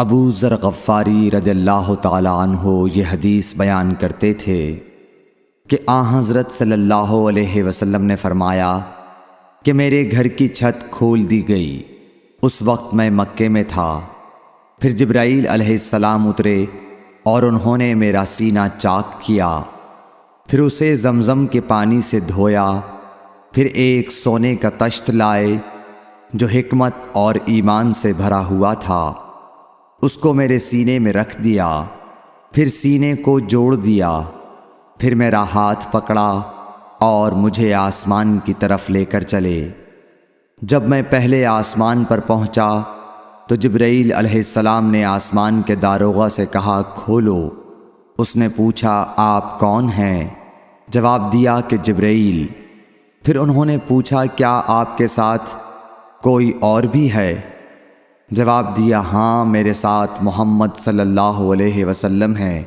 ابو ذر غفاری رضی اللہ تعالی عنہ یہ حدیث بیان کرتے تھے کہ حضرت صلی اللہ علیہ وسلم نے فرمایا کہ میرے گھر کی چھت کھول دی گئی۔ اس وقت میں مکے میں تھا۔ پھر جبرائیل علیہ السلام اترے اور انہوں نے میرا سینہ چاک کیا، پھر اسے زمزم کے پانی سے دھویا، پھر ایک سونے کا طشت لائے جو حکمت اور ایمان سے بھرا ہوا تھا، اس کو میرے سینے میں رکھ دیا، پھر سینے کو جوڑ دیا، پھر میرا ہاتھ پکڑا اور مجھے آسمان کی طرف لے کر چلے۔ جب میں پہلے آسمان پر پہنچا تو جبرائیل علیہ السلام نے آسمان کے داروغہ سے کہا کھولو۔ اس نے پوچھا آپ کون ہیں؟ جواب دیا کہ جبرائیل۔ پھر انہوں نے پوچھا کیا آپ کے ساتھ کوئی اور بھی ہے؟ جواب دیا ہاں، میرے ساتھ محمد صلی اللہ علیہ وسلم ہے۔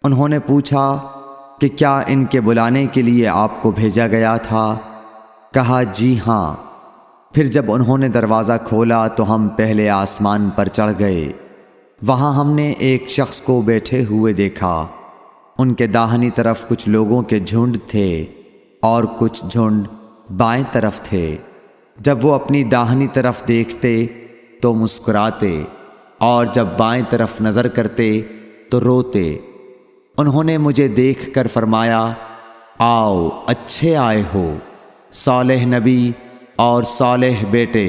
انہوں نے پوچھا کہ کیا ان کے بلانے کے لیے آپ کو بھیجا گیا تھا؟ کہا جی ہاں۔ پھر جب انہوں نے دروازہ کھولا تو ہم پہلے آسمان پر چڑھ گئے۔ وہاں ہم نے ایک شخص کو بیٹھے ہوئے دیکھا۔ ان کے داہنی طرف کچھ لوگوں کے جھنڈ تھے اور کچھ جھنڈ بائیں طرف تھے۔ جب وہ اپنی داہنی طرف دیکھتے تو مسکراتے اور جب بائیں طرف نظر کرتے تو روتے۔ انہوں نے مجھے دیکھ کر فرمایا آؤ اچھے آئے ہو، صالح نبی اور صالح بیٹے۔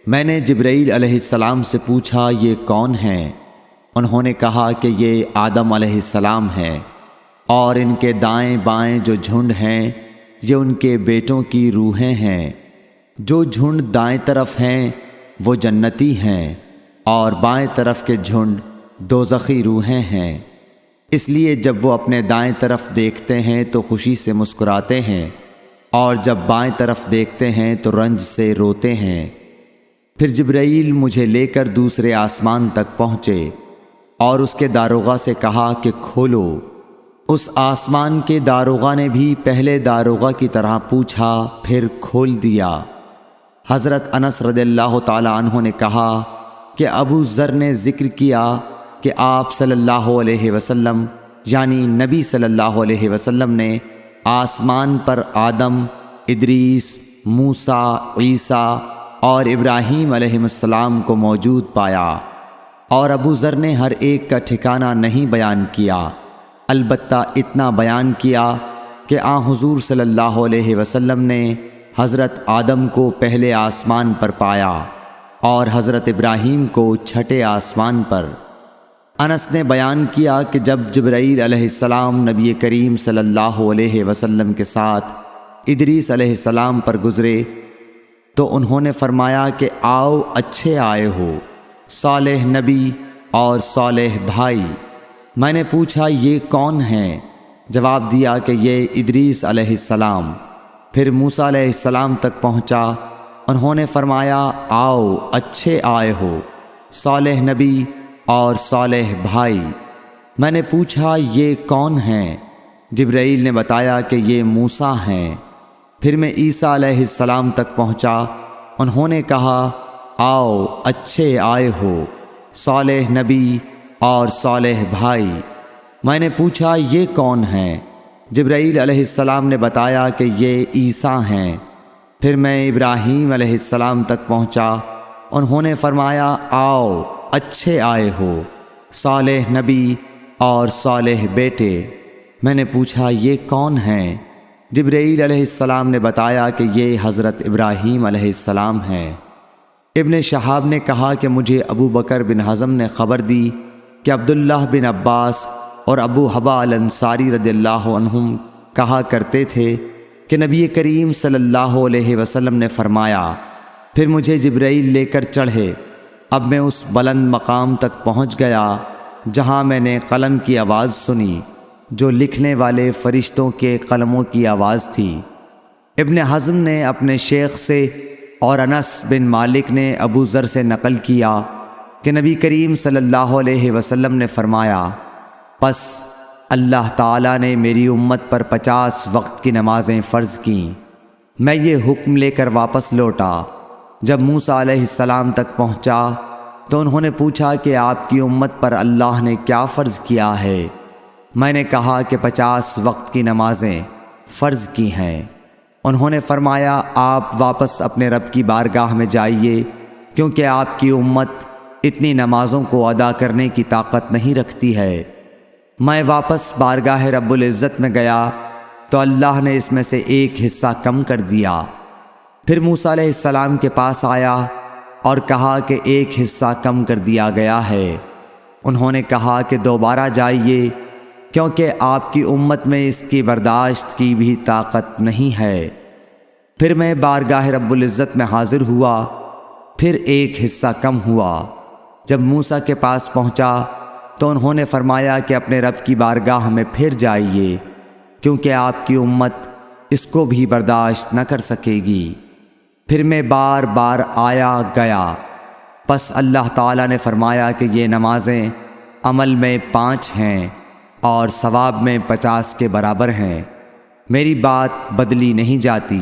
میں نے جبرائیل علیہ السلام سے پوچھا یہ کون ہیں؟ انہوں نے کہا کہ یہ آدم علیہ السلام ہیں، اور ان کے دائیں بائیں جو جھنڈ ہیں یہ ان کے بیٹوں کی روحیں ہیں۔ جو جھنڈ دائیں طرف ہیں وہ جنتی ہیں، اور بائیں طرف کے جھنڈ دوزخی روحیں ہیں۔ اس لیے جب وہ اپنے دائیں طرف دیکھتے ہیں تو خوشی سے مسکراتے ہیں، اور جب بائیں طرف دیکھتے ہیں تو رنج سے روتے ہیں۔ پھر جبرائیل مجھے لے کر دوسرے آسمان تک پہنچے اور اس کے داروغہ سے کہا کہ کھولو۔ اس آسمان کے داروغہ نے بھی پہلے داروغہ کی طرح پوچھا، پھر کھول دیا۔ حضرت انس رضی اللہ تعالی عنہ نے کہا کہ ابو ذر نے ذکر کیا کہ آپ صلی اللہ علیہ وسلم یعنی نبی صلی اللہ علیہ وسلم نے آسمان پر آدم، ادریس، موسیٰ، عیسیٰ اور ابراہیم علیہ السلام کو موجود پایا، اور ابو ذر نے ہر ایک کا ٹھکانہ نہیں بیان کیا، البتہ اتنا بیان کیا کہ حضور صلی اللہ علیہ وسلم نے حضرت آدم کو پہلے آسمان پر پایا اور حضرت ابراہیم کو چھٹے آسمان پر۔ انس نے بیان کیا کہ جب جبرائیل علیہ السلام نبی کریم صلی اللہ علیہ وسلم کے ساتھ ادریس علیہ السلام پر گزرے تو انہوں نے فرمایا کہ آؤ اچھے آئے ہو، صالح نبی اور صالح بھائی۔ میں نے پوچھا یہ کون ہیں؟ جواب دیا کہ یہ ادریس علیہ السلام۔ پھر موسیٰ علیہ السلام تک پہنچا۔ انہوں نے فرمایا آؤ اچھے آئے ہو، صالح نبی اور صالح بھائی۔ میں نے پوچھا یہ کون ہیں؟ جبرائیل نے بتایا کہ یہ موسیٰ ہیں۔ پھر میں عیسیٰ علیہ السلام تک پہنچا۔ انہوں نے کہا آؤ اچھے آئے ہو، صالح نبی اور صالح بھائی۔ میں نے پوچھا یہ کون ہیں؟ جبرائیل علیہ السلام نے بتایا کہ یہ عیسیٰ ہیں۔ پھر میں ابراہیم علیہ السلام تک پہنچا۔ انہوں نے فرمایا آؤ اچھے آئے ہو، صالح نبی اور صالح بیٹے۔ میں نے پوچھا یہ کون ہیں؟ جبرائیل علیہ السلام نے بتایا کہ یہ حضرت ابراہیم علیہ السلام ہیں۔ ابن شہاب نے کہا کہ مجھے ابو بکر بن حزم نے خبر دی کہ عبداللہ بن عباس اور ابو حبا الانصاری رضی اللہ عنہم کہا کرتے تھے کہ نبی کریم صلی اللہ علیہ وسلم نے فرمایا، پھر مجھے جبرائیل لے کر چڑھے۔ اب میں اس بلند مقام تک پہنچ گیا جہاں میں نے قلم کی آواز سنی جو لکھنے والے فرشتوں کے قلموں کی آواز تھی۔ ابن حزم نے اپنے شیخ سے اور انس بن مالک نے ابو ذر سے نقل کیا کہ نبی کریم صلی اللہ علیہ وسلم نے فرمایا، پس اللہ تعالیٰ نے میری امت پر 50 وقت کی نمازیں فرض کیں۔ میں یہ حکم لے کر واپس لوٹا۔ جب موسیٰ علیہ السلام تک پہنچا تو انہوں نے پوچھا کہ آپ کی امت پر اللہ نے کیا فرض کیا ہے؟ میں نے کہا کہ 50 وقت کی نمازیں فرض کی ہیں۔ انہوں نے فرمایا آپ واپس اپنے رب کی بارگاہ میں جائیے، کیونکہ آپ کی امت اتنی نمازوں کو ادا کرنے کی طاقت نہیں رکھتی ہے۔ میں واپس بارگاہ رب العزت میں گیا تو اللہ نے اس میں سے ایک حصہ کم کر دیا۔ پھر موسیٰ علیہ السلام کے پاس آیا اور کہا کہ ایک حصہ کم کر دیا گیا ہے۔ انہوں نے کہا کہ دوبارہ جائیے، کیونکہ آپ کی امت میں اس کی برداشت کی بھی طاقت نہیں ہے۔ پھر میں بارگاہ رب العزت میں حاضر ہوا، پھر ایک حصہ کم ہوا۔ جب موسیٰ کے پاس پہنچا تو انہوں نے فرمایا کہ اپنے رب کی بارگاہ میں پھر جائیے، کیونکہ آپ کی امت اس کو بھی برداشت نہ کر سکے گی۔ پھر میں بار بار آیا گیا، پس اللہ تعالیٰ نے فرمایا کہ یہ نمازیں عمل میں 5 ہیں اور ثواب میں 50 کے برابر ہیں، میری بات بدلی نہیں جاتی۔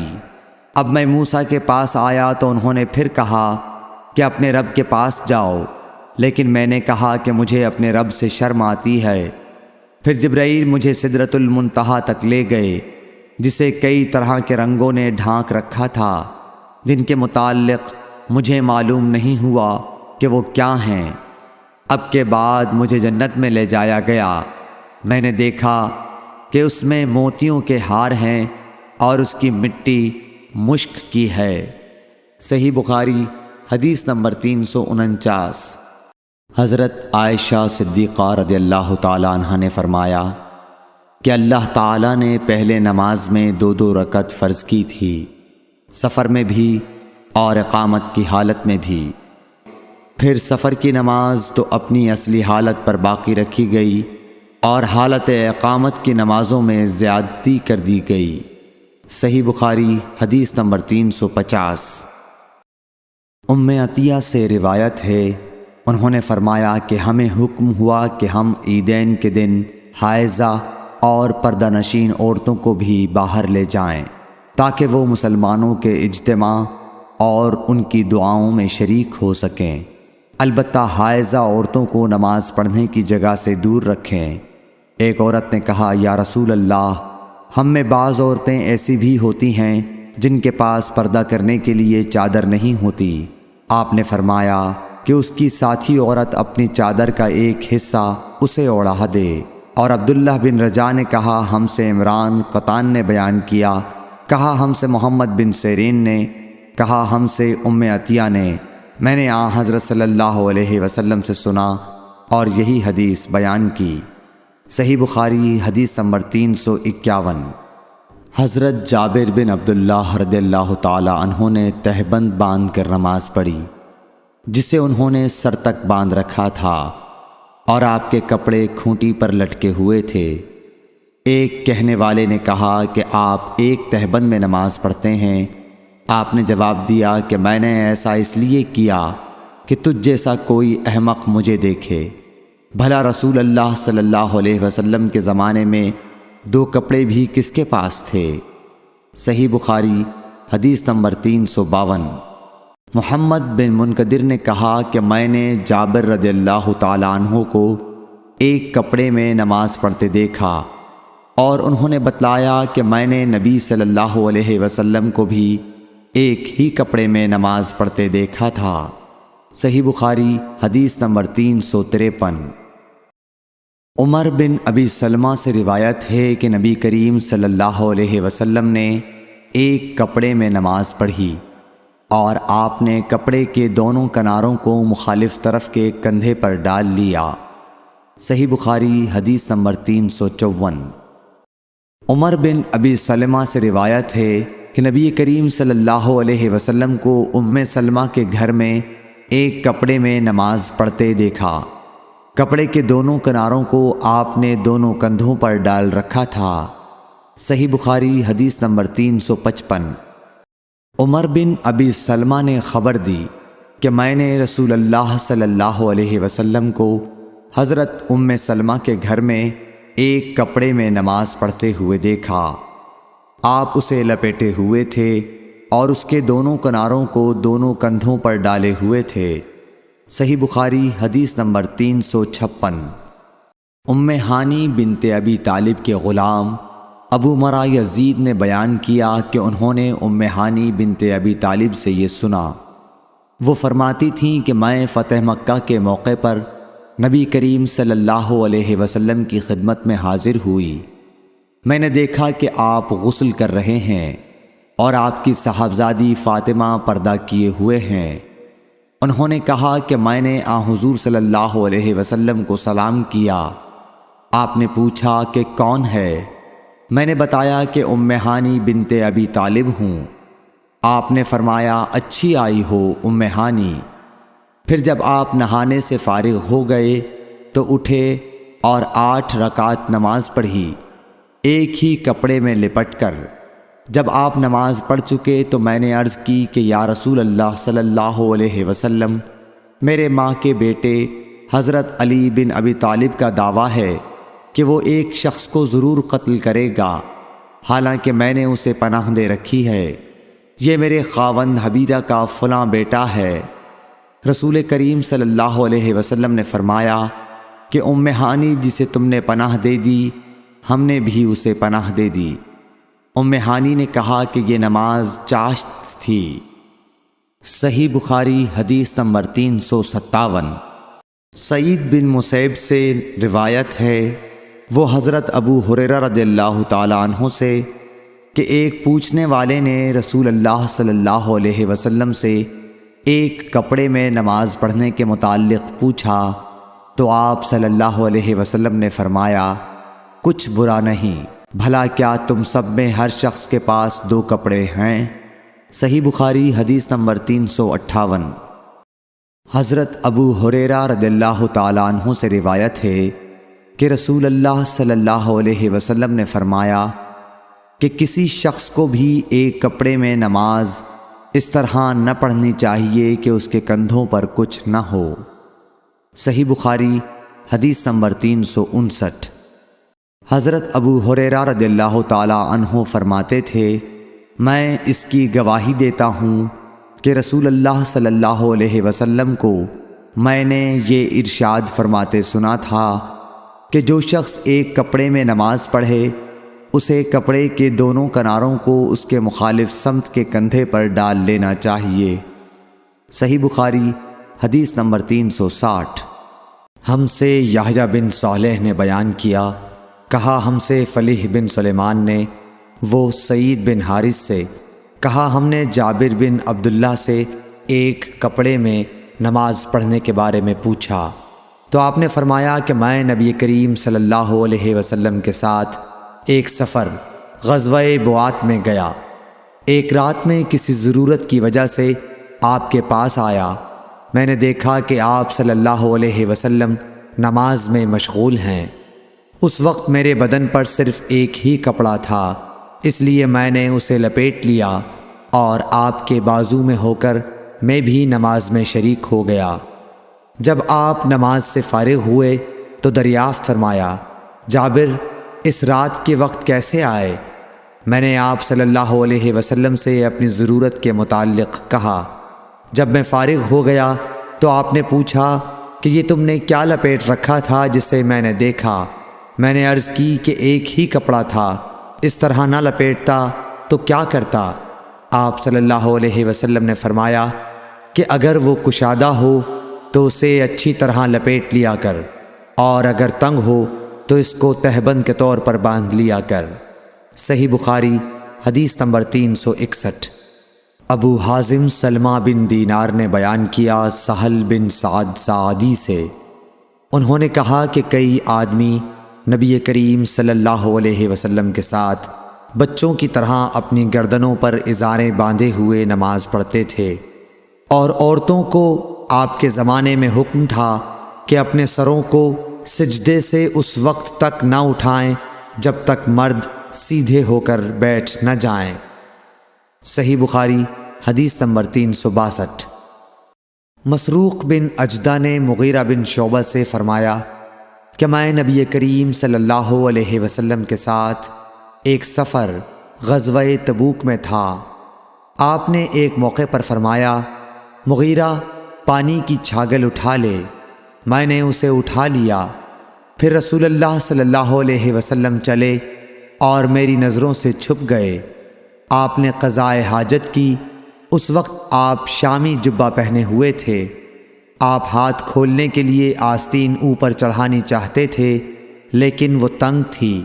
اب میں موسیٰ کے پاس آیا تو انہوں نے پھر کہا کہ اپنے رب کے پاس جاؤ، لیکن میں نے کہا کہ مجھے اپنے رب سے شرم آتی ہے۔ پھر جبرائیل مجھے سدرۃ المنتہا تک لے گئے، جسے کئی طرح کے رنگوں نے ڈھانک رکھا تھا، جن کے متعلق مجھے معلوم نہیں ہوا کہ وہ کیا ہیں۔ اب کے بعد مجھے جنت میں لے جایا گیا۔ میں نے دیکھا کہ اس میں موتیوں کے ہار ہیں اور اس کی مٹی مشک کی ہے۔ صحیح بخاری حدیث نمبر 349۔ حضرت عائشہ صدیقہ رضی اللہ تعالیٰ عنہ نے فرمایا کہ اللہ تعالیٰ نے پہلے نماز میں 2 رکعت فرض کی تھی، سفر میں بھی اور اقامت کی حالت میں بھی۔ پھر سفر کی نماز تو اپنی اصلی حالت پر باقی رکھی گئی اور حالت اقامت کی نمازوں میں زیادتی کر دی گئی۔ صحیح بخاری حدیث نمبر 350۔ ام عطیہ سے روایت ہے، انہوں نے فرمایا کہ ہمیں حکم ہوا کہ ہم عیدین کے دن حائضہ اور پردہ نشین عورتوں کو بھی باہر لے جائیں، تاکہ وہ مسلمانوں کے اجتماع اور ان کی دعاؤں میں شریک ہو سکیں۔ البتہ حائضہ عورتوں کو نماز پڑھنے کی جگہ سے دور رکھیں۔ ایک عورت نے کہا یا رسول اللہ، ہم میں بعض عورتیں ایسی بھی ہوتی ہیں جن کے پاس پردہ کرنے کے لیے چادر نہیں ہوتی۔ آپ نے فرمایا کہ اس کی ساتھی عورت اپنی چادر کا ایک حصہ اسے اوڑھا دے۔ اور عبداللہ بن رجاء نے کہا ہم سے عمران قطان نے بیان کیا، کہا ہم سے محمد بن سیرین نے، کہا ہم سے ام عطیہ نے، میں نے حضرت صلی اللہ علیہ وسلم سے سنا اور یہی حدیث بیان کی۔ صحیح بخاری حدیث نمبر 351۔ حضرت جابر بن عبداللہ رضی اللہ تعالی عنہ نے تہبند باندھ کر نماز پڑھی، جسے انہوں نے سر تک باندھ رکھا تھا اور آپ کے کپڑے کھونٹی پر لٹکے ہوئے تھے۔ ایک کہنے والے نے کہا کہ آپ ایک تہبند میں نماز پڑھتے ہیں؟ آپ نے جواب دیا کہ میں نے ایسا اس لیے کیا کہ تجھ جیسا کوئی احمق مجھے دیکھے۔ بھلا رسول اللہ صلی اللہ علیہ وسلم کے زمانے میں 2 کپڑے بھی کس کے پاس تھے؟ صحیح بخاری حدیث نمبر 352۔ محمد بن منقدر نے کہا کہ میں نے جابر رضی اللہ تعالیٰ عنہ کو ایک کپڑے میں نماز پڑھتے دیکھا، اور انہوں نے بتلایا کہ میں نے نبی صلی اللہ علیہ وسلم کو بھی ایک ہی کپڑے میں نماز پڑھتے دیکھا تھا۔ صحیح بخاری حدیث نمبر 353۔ عمر بن ابی سلمہ سے روایت ہے کہ نبی کریم صلی اللہ علیہ وسلم نے ایک کپڑے میں نماز پڑھی اور آپ نے کپڑے کے دونوں کناروں کو مخالف طرف کے کندھے پر ڈال لیا۔ صحیح بخاری حدیث نمبر 354۔ عمر بن ابی سلمہ سے روایت ہے کہ نبی کریم صلی اللہ علیہ وسلم کو ام سلمہ کے گھر میں ایک کپڑے میں نماز پڑھتے دیکھا۔ کپڑے کے دونوں کناروں کو آپ نے دونوں کندھوں پر ڈال رکھا تھا۔ صحیح بخاری حدیث نمبر 355۔ عمر بن ابی سلمہ نے خبر دی کہ میں نے رسول اللہ صلی اللہ علیہ وسلم کو حضرت ام سلمہ کے گھر میں ایک کپڑے میں نماز پڑھتے ہوئے دیکھا۔ آپ اسے لپیٹے ہوئے تھے اور اس کے دونوں کناروں کو دونوں کندھوں پر ڈالے ہوئے تھے۔ صحیح بخاری حدیث نمبر 356۔ ام ہانی بنت ابی طالب کے غلام ابو مرہ یزید نے بیان کیا کہ انہوں نے ام ہانی بنت ابی طالب سے یہ سنا۔ وہ فرماتی تھیں کہ میں فتح مکہ کے موقع پر نبی کریم صلی اللہ علیہ وسلم کی خدمت میں حاضر ہوئی۔ میں نے دیکھا کہ آپ غسل کر رہے ہیں اور آپ کی صاحبزادی فاطمہ پردہ کیے ہوئے ہیں۔ انہوں نے کہا کہ میں نے حضور صلی اللہ علیہ وسلم کو سلام کیا۔ آپ نے پوچھا کہ کون ہے؟ میں نے بتایا کہ ام ہانی بنت ابی طالب ہوں۔ آپ نے فرمایا اچھی آئی ہو ام ہانی۔ پھر جب آپ نہانے سے فارغ ہو گئے تو اٹھے اور 8 رکعت نماز پڑھی، ایک ہی کپڑے میں لپٹ کر۔ جب آپ نماز پڑھ چکے تو میں نے عرض کی کہ یا رسول اللہ صلی اللہ علیہ وسلم، میرے ماں کے بیٹے حضرت علی بن ابی طالب کا دعویٰ ہے کہ وہ ایک شخص کو ضرور قتل کرے گا، حالانکہ میں نے اسے پناہ دے رکھی ہے۔ یہ میرے خاوند حبیرہ کا فلاں بیٹا ہے۔ رسول کریم صلی اللہ علیہ وسلم نے فرمایا کہ ام ہانی جسے تم نے پناہ دے دی، ہم نے بھی اسے پناہ دے دی۔ ام ہانی نے کہا کہ یہ نماز چاشت تھی۔ صحیح بخاری حدیث نمبر 357۔ سعید بن مسیب سے روایت ہے، وہ حضرت ابو ہریرہ رضی اللہ تعالیٰ عنہ سے کہ ایک پوچھنے والے نے رسول اللہ صلی اللہ علیہ وسلم سے ایک کپڑے میں نماز پڑھنے کے متعلق پوچھا تو آپ صلی اللہ علیہ وسلم نے فرمایا کچھ برا نہیں، بھلا کیا تم سب میں ہر شخص کے پاس 2 کپڑے ہیں؟ صحیح بخاری حدیث نمبر 358۔ حضرت ابو ہریرہ رضی اللہ تعالیٰ عنہ سے روایت ہے کہ رسول اللہ صلی اللہ علیہ وسلم نے فرمایا کہ کسی شخص کو بھی ایک کپڑے میں نماز اس طرح نہ پڑھنی چاہیے کہ اس کے کندھوں پر کچھ نہ ہو۔ صحیح بخاری حدیث نمبر 359۔ حضرت ابو ہریرہ رضی اللہ تعالیٰ عنہ فرماتے تھے، میں اس کی گواہی دیتا ہوں کہ رسول اللہ صلی اللہ علیہ وسلم کو میں نے یہ ارشاد فرماتے سنا تھا کہ جو شخص ایک کپڑے میں نماز پڑھے اسے کپڑے کے دونوں کناروں کو اس کے مخالف سمت کے کندھے پر ڈال لینا چاہیے۔ صحیح بخاری حدیث نمبر 360۔ ہم سے یحییٰ بن صالح نے بیان کیا، کہا ہم سے فلیح بن سلیمان نے، وہ سعید بن حارث سے، کہا ہم نے جابر بن عبداللہ سے ایک کپڑے میں نماز پڑھنے کے بارے میں پوچھا تو آپ نے فرمایا کہ میں نبی کریم صلی اللہ علیہ وسلم کے ساتھ ایک سفر غزوہ بوات میں گیا، ایک رات میں کسی ضرورت کی وجہ سے آپ کے پاس آیا۔ میں نے دیکھا کہ آپ صلی اللہ علیہ وسلم نماز میں مشغول ہیں۔ اس وقت میرے بدن پر صرف ایک ہی کپڑا تھا، اس لیے میں نے اسے لپیٹ لیا اور آپ کے بازو میں ہو کر میں بھی نماز میں شریک ہو گیا۔ جب آپ نماز سے فارغ ہوئے تو دریافت فرمایا، جابر اس رات کے وقت کیسے آئے؟ میں نے آپ صلی اللہ علیہ وسلم سے اپنی ضرورت کے متعلق کہا۔ جب میں فارغ ہو گیا تو آپ نے پوچھا کہ یہ تم نے کیا لپیٹ رکھا تھا جسے میں نے دیکھا؟ میں نے عرض کی کہ ایک ہی کپڑا تھا، اس طرح نہ لپیٹتا تو کیا کرتا؟ آپ صلی اللہ علیہ وسلم نے فرمایا کہ اگر وہ کشادہ ہو تو اسے اچھی طرح لپیٹ لیا کر، اور اگر تنگ ہو تو اس کو تہبند کے طور پر باندھ لیا کر۔ صحیح بخاری حدیث نمبر 361۔ ابو حازم سلمہ بن دینار نے بیان کیا سہل بن سعد سعدی سے، انہوں نے کہا کہ کئی آدمی نبی کریم صلی اللہ علیہ وسلم کے ساتھ بچوں کی طرح اپنی گردنوں پر ازاریں باندھے ہوئے نماز پڑھتے تھے، اور عورتوں کو آپ کے زمانے میں حکم تھا کہ اپنے سروں کو سجدے سے اس وقت تک نہ اٹھائیں جب تک مرد سیدھے ہو کر بیٹھ نہ جائیں۔ صحیح بخاری حدیث نمبر 362۔ مسروق بن اجدہ نے مغیرہ بن شعبہ سے فرمایا کہ میں نبی کریم صلی اللہ علیہ وسلم کے ساتھ ایک سفر غزوہ تبوک میں تھا۔ آپ نے ایک موقع پر فرمایا، مغیرہ پانی کی چھاگل اٹھا لے۔ میں نے اسے اٹھا لیا۔ پھر رسول اللہ صلی اللہ علیہ وسلم چلے اور میری نظروں سے چھپ گئے۔ آپ نے قضائے حاجت کی۔ اس وقت آپ شامی جبہ پہنے ہوئے تھے۔ آپ ہاتھ کھولنے کے لیے آستین اوپر چڑھانی چاہتے تھے، لیکن وہ تنگ تھی،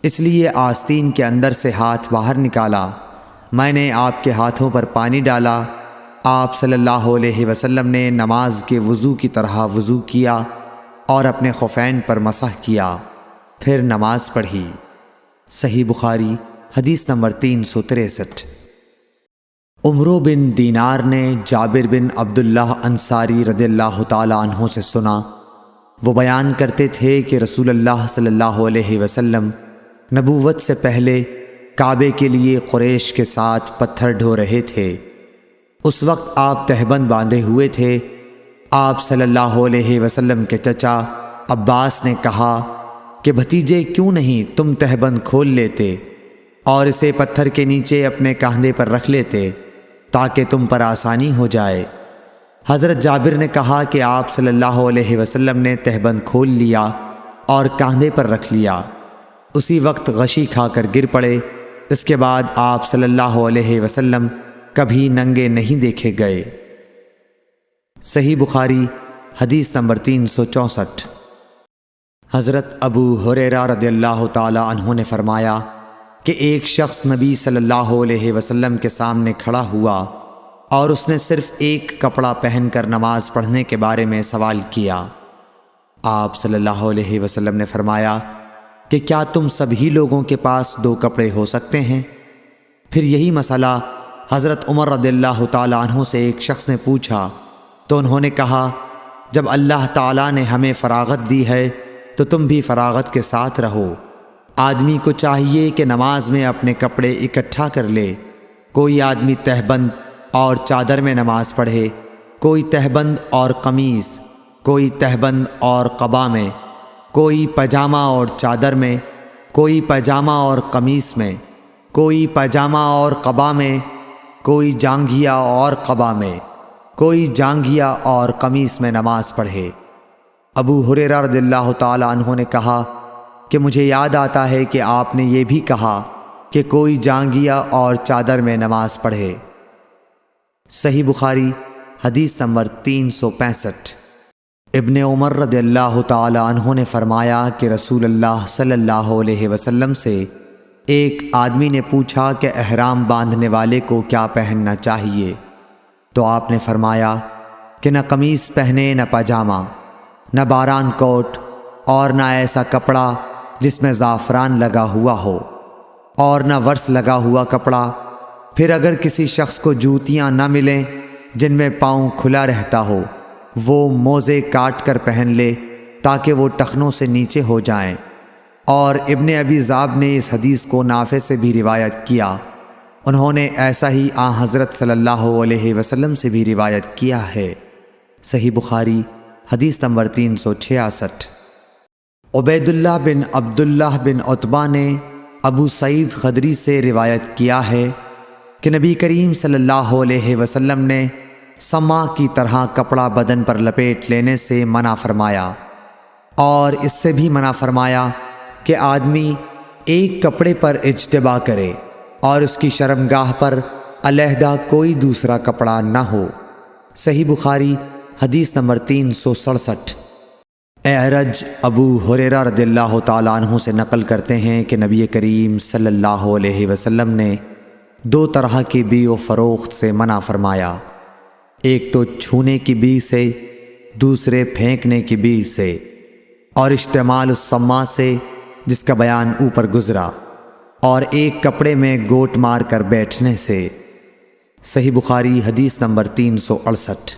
اس لیے آستین کے اندر سے ہاتھ باہر نکالا۔ میں نے آپ کے ہاتھوں پر پانی ڈالا۔ آپ صلی اللہ علیہ وسلم نے نماز کے وضو کی طرح وضو کیا اور اپنے خفین پر مسح کیا، پھر نماز پڑھی۔ صحیح بخاری حدیث نمبر 363۔ عمرو بن دینار نے جابر بن عبداللہ انصاری رضی اللہ تعالی عنہ سے سنا، وہ بیان کرتے تھے کہ رسول اللہ صلی اللہ علیہ وسلم نبوت سے پہلے کعبے کے لیے قریش کے ساتھ پتھر ڈھو رہے تھے۔ اس وقت آپ تہبند باندھے ہوئے تھے۔ آپ صلی اللہ علیہ وسلم کے چچا عباس نے کہا کہ بھتیجے کیوں نہیں تم تہبند کھول لیتے اور اسے پتھر کے نیچے اپنے کاندھے پر رکھ لیتے تاکہ تم پر آسانی ہو جائے۔ حضرت جابر نے کہا کہ آپ صلی اللہ علیہ وسلم نے تہبند کھول لیا اور کاندھے پر رکھ لیا۔ اسی وقت غشی کھا کر گر پڑے۔ اس کے بعد آپ صلی اللہ علیہ وسلم کبھی ننگے نہیں دیکھے گئے۔ صحیح بخاری حدیث نمبر 364۔ حضرت ابو ہریرہ رضی اللہ تعالی عنہ نے فرمایا کہ ایک شخص نبی صلی اللہ علیہ وسلم کے سامنے کھڑا ہوا اور اس نے صرف ایک کپڑا پہن کر نماز پڑھنے کے بارے میں سوال کیا۔ آپ صلی اللہ علیہ وسلم نے فرمایا کہ کیا تم سبھی لوگوں کے پاس 2 کپڑے ہو سکتے ہیں؟ پھر یہی مسئلہ حضرت عمر رضی اللہ تعالیٰ عنہ سے ایک شخص نے پوچھا تو انہوں نے کہا، جب اللہ تعالیٰ نے ہمیں فراغت دی ہے تو تم بھی فراغت کے ساتھ رہو۔ آدمی کو چاہیے کہ نماز میں اپنے کپڑے اکٹھا کر لے۔ کوئی آدمی تہبند اور چادر میں نماز پڑھے، کوئی تہبند اور قمیص، کوئی تہبند اور قبا میں، کوئی پاجامہ اور چادر میں، کوئی پاجامہ اور قمیص میں، کوئی پاجامہ اور قبا میں، کوئی جانگھیا اور قبا میں، کوئی جانگھیا اور قمیص میں نماز پڑھے۔ ابو ہریرہ رضی اللہ تعالی عنہ نے کہا کہ مجھے یاد آتا ہے کہ آپ نے یہ بھی کہا کہ کوئی جانگھیا اور چادر میں نماز پڑھے۔ صحیح بخاری حدیث نمبر 365۔ ابن عمر رضی اللہ تعالی عنہ نے فرمایا کہ رسول اللہ صلی اللہ علیہ وسلم سے ایک آدمی نے پوچھا کہ احرام باندھنے والے کو کیا پہننا چاہیے، تو آپ نے فرمایا کہ نہ قمیص پہنے، نہ پاجامہ، نہ باران کوٹ، اور نہ ایسا کپڑا جس میں زعفران لگا ہوا ہو، اور نہ ورس لگا ہوا کپڑا۔ پھر اگر کسی شخص کو جوتیاں نہ ملیں جن میں پاؤں کھلا رہتا ہو، وہ موزے کاٹ کر پہن لے تاکہ وہ ٹخنوں سے نیچے ہو جائیں۔ اور ابن ابی ذئب نے اس حدیث کو نافع سے بھی روایت کیا، انہوں نے ایسا ہی حضرت صلی اللہ علیہ وسلم سے بھی روایت کیا ہے۔ صحیح بخاری حدیث نمبر 366۔ عبید اللہ بن عبداللہ بن عتبہ نے ابو سعید خدری سے روایت کیا ہے کہ نبی کریم صلی اللہ علیہ وسلم نے سما کی طرح کپڑا بدن پر لپیٹ لینے سے منع فرمایا، اور اس سے بھی منع فرمایا کہ آدمی ایک کپڑے پر اجتباء کرے اور اس کی شرمگاہ پر علیحدہ کوئی دوسرا کپڑا نہ ہو۔ صحیح بخاری حدیث نمبر 367۔ اعرج ابو ہریرہ رضی اللہ تعالیٰ عنہ سے نقل کرتے ہیں کہ نبی کریم صلی اللہ علیہ وسلم نے 2 طرح کی بیع و فروخت سے منع فرمایا، ایک تو چھونے کی بیع سے، دوسرے پھینکنے کی بیع سے، اور اشتعمال السما سے جس کا بیان اوپر گزرا، اور ایک کپڑے میں گوٹ مار کر بیٹھنے سے۔ صحیح بخاری حدیث نمبر 368۔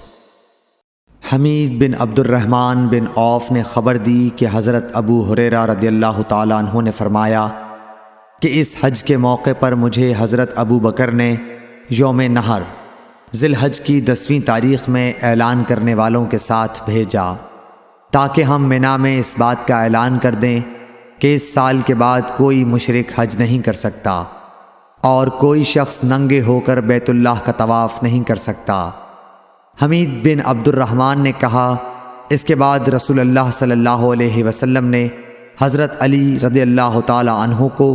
حمید بن عبد الرحمن بن عوف نے خبر دی کہ حضرت ابو ہریرہ رضی اللہ تعالیٰ عنہ نے فرمایا کہ اس حج کے موقع پر مجھے حضرت ابو بکر نے یوم نحر ذی الحج کی 10ویں تاریخ میں اعلان کرنے والوں کے ساتھ بھیجا تاکہ ہم منا میں اس بات کا اعلان کر دیں کہ اس سال کے بعد کوئی مشرک حج نہیں کر سکتا اور کوئی شخص ننگے ہو کر بیت اللہ کا طواف نہیں کر سکتا۔ حمید بن عبد الرحمن نے کہا، اس کے بعد رسول اللہ صلی اللہ علیہ وسلم نے حضرت علی رضی اللہ تعالی عنہ کو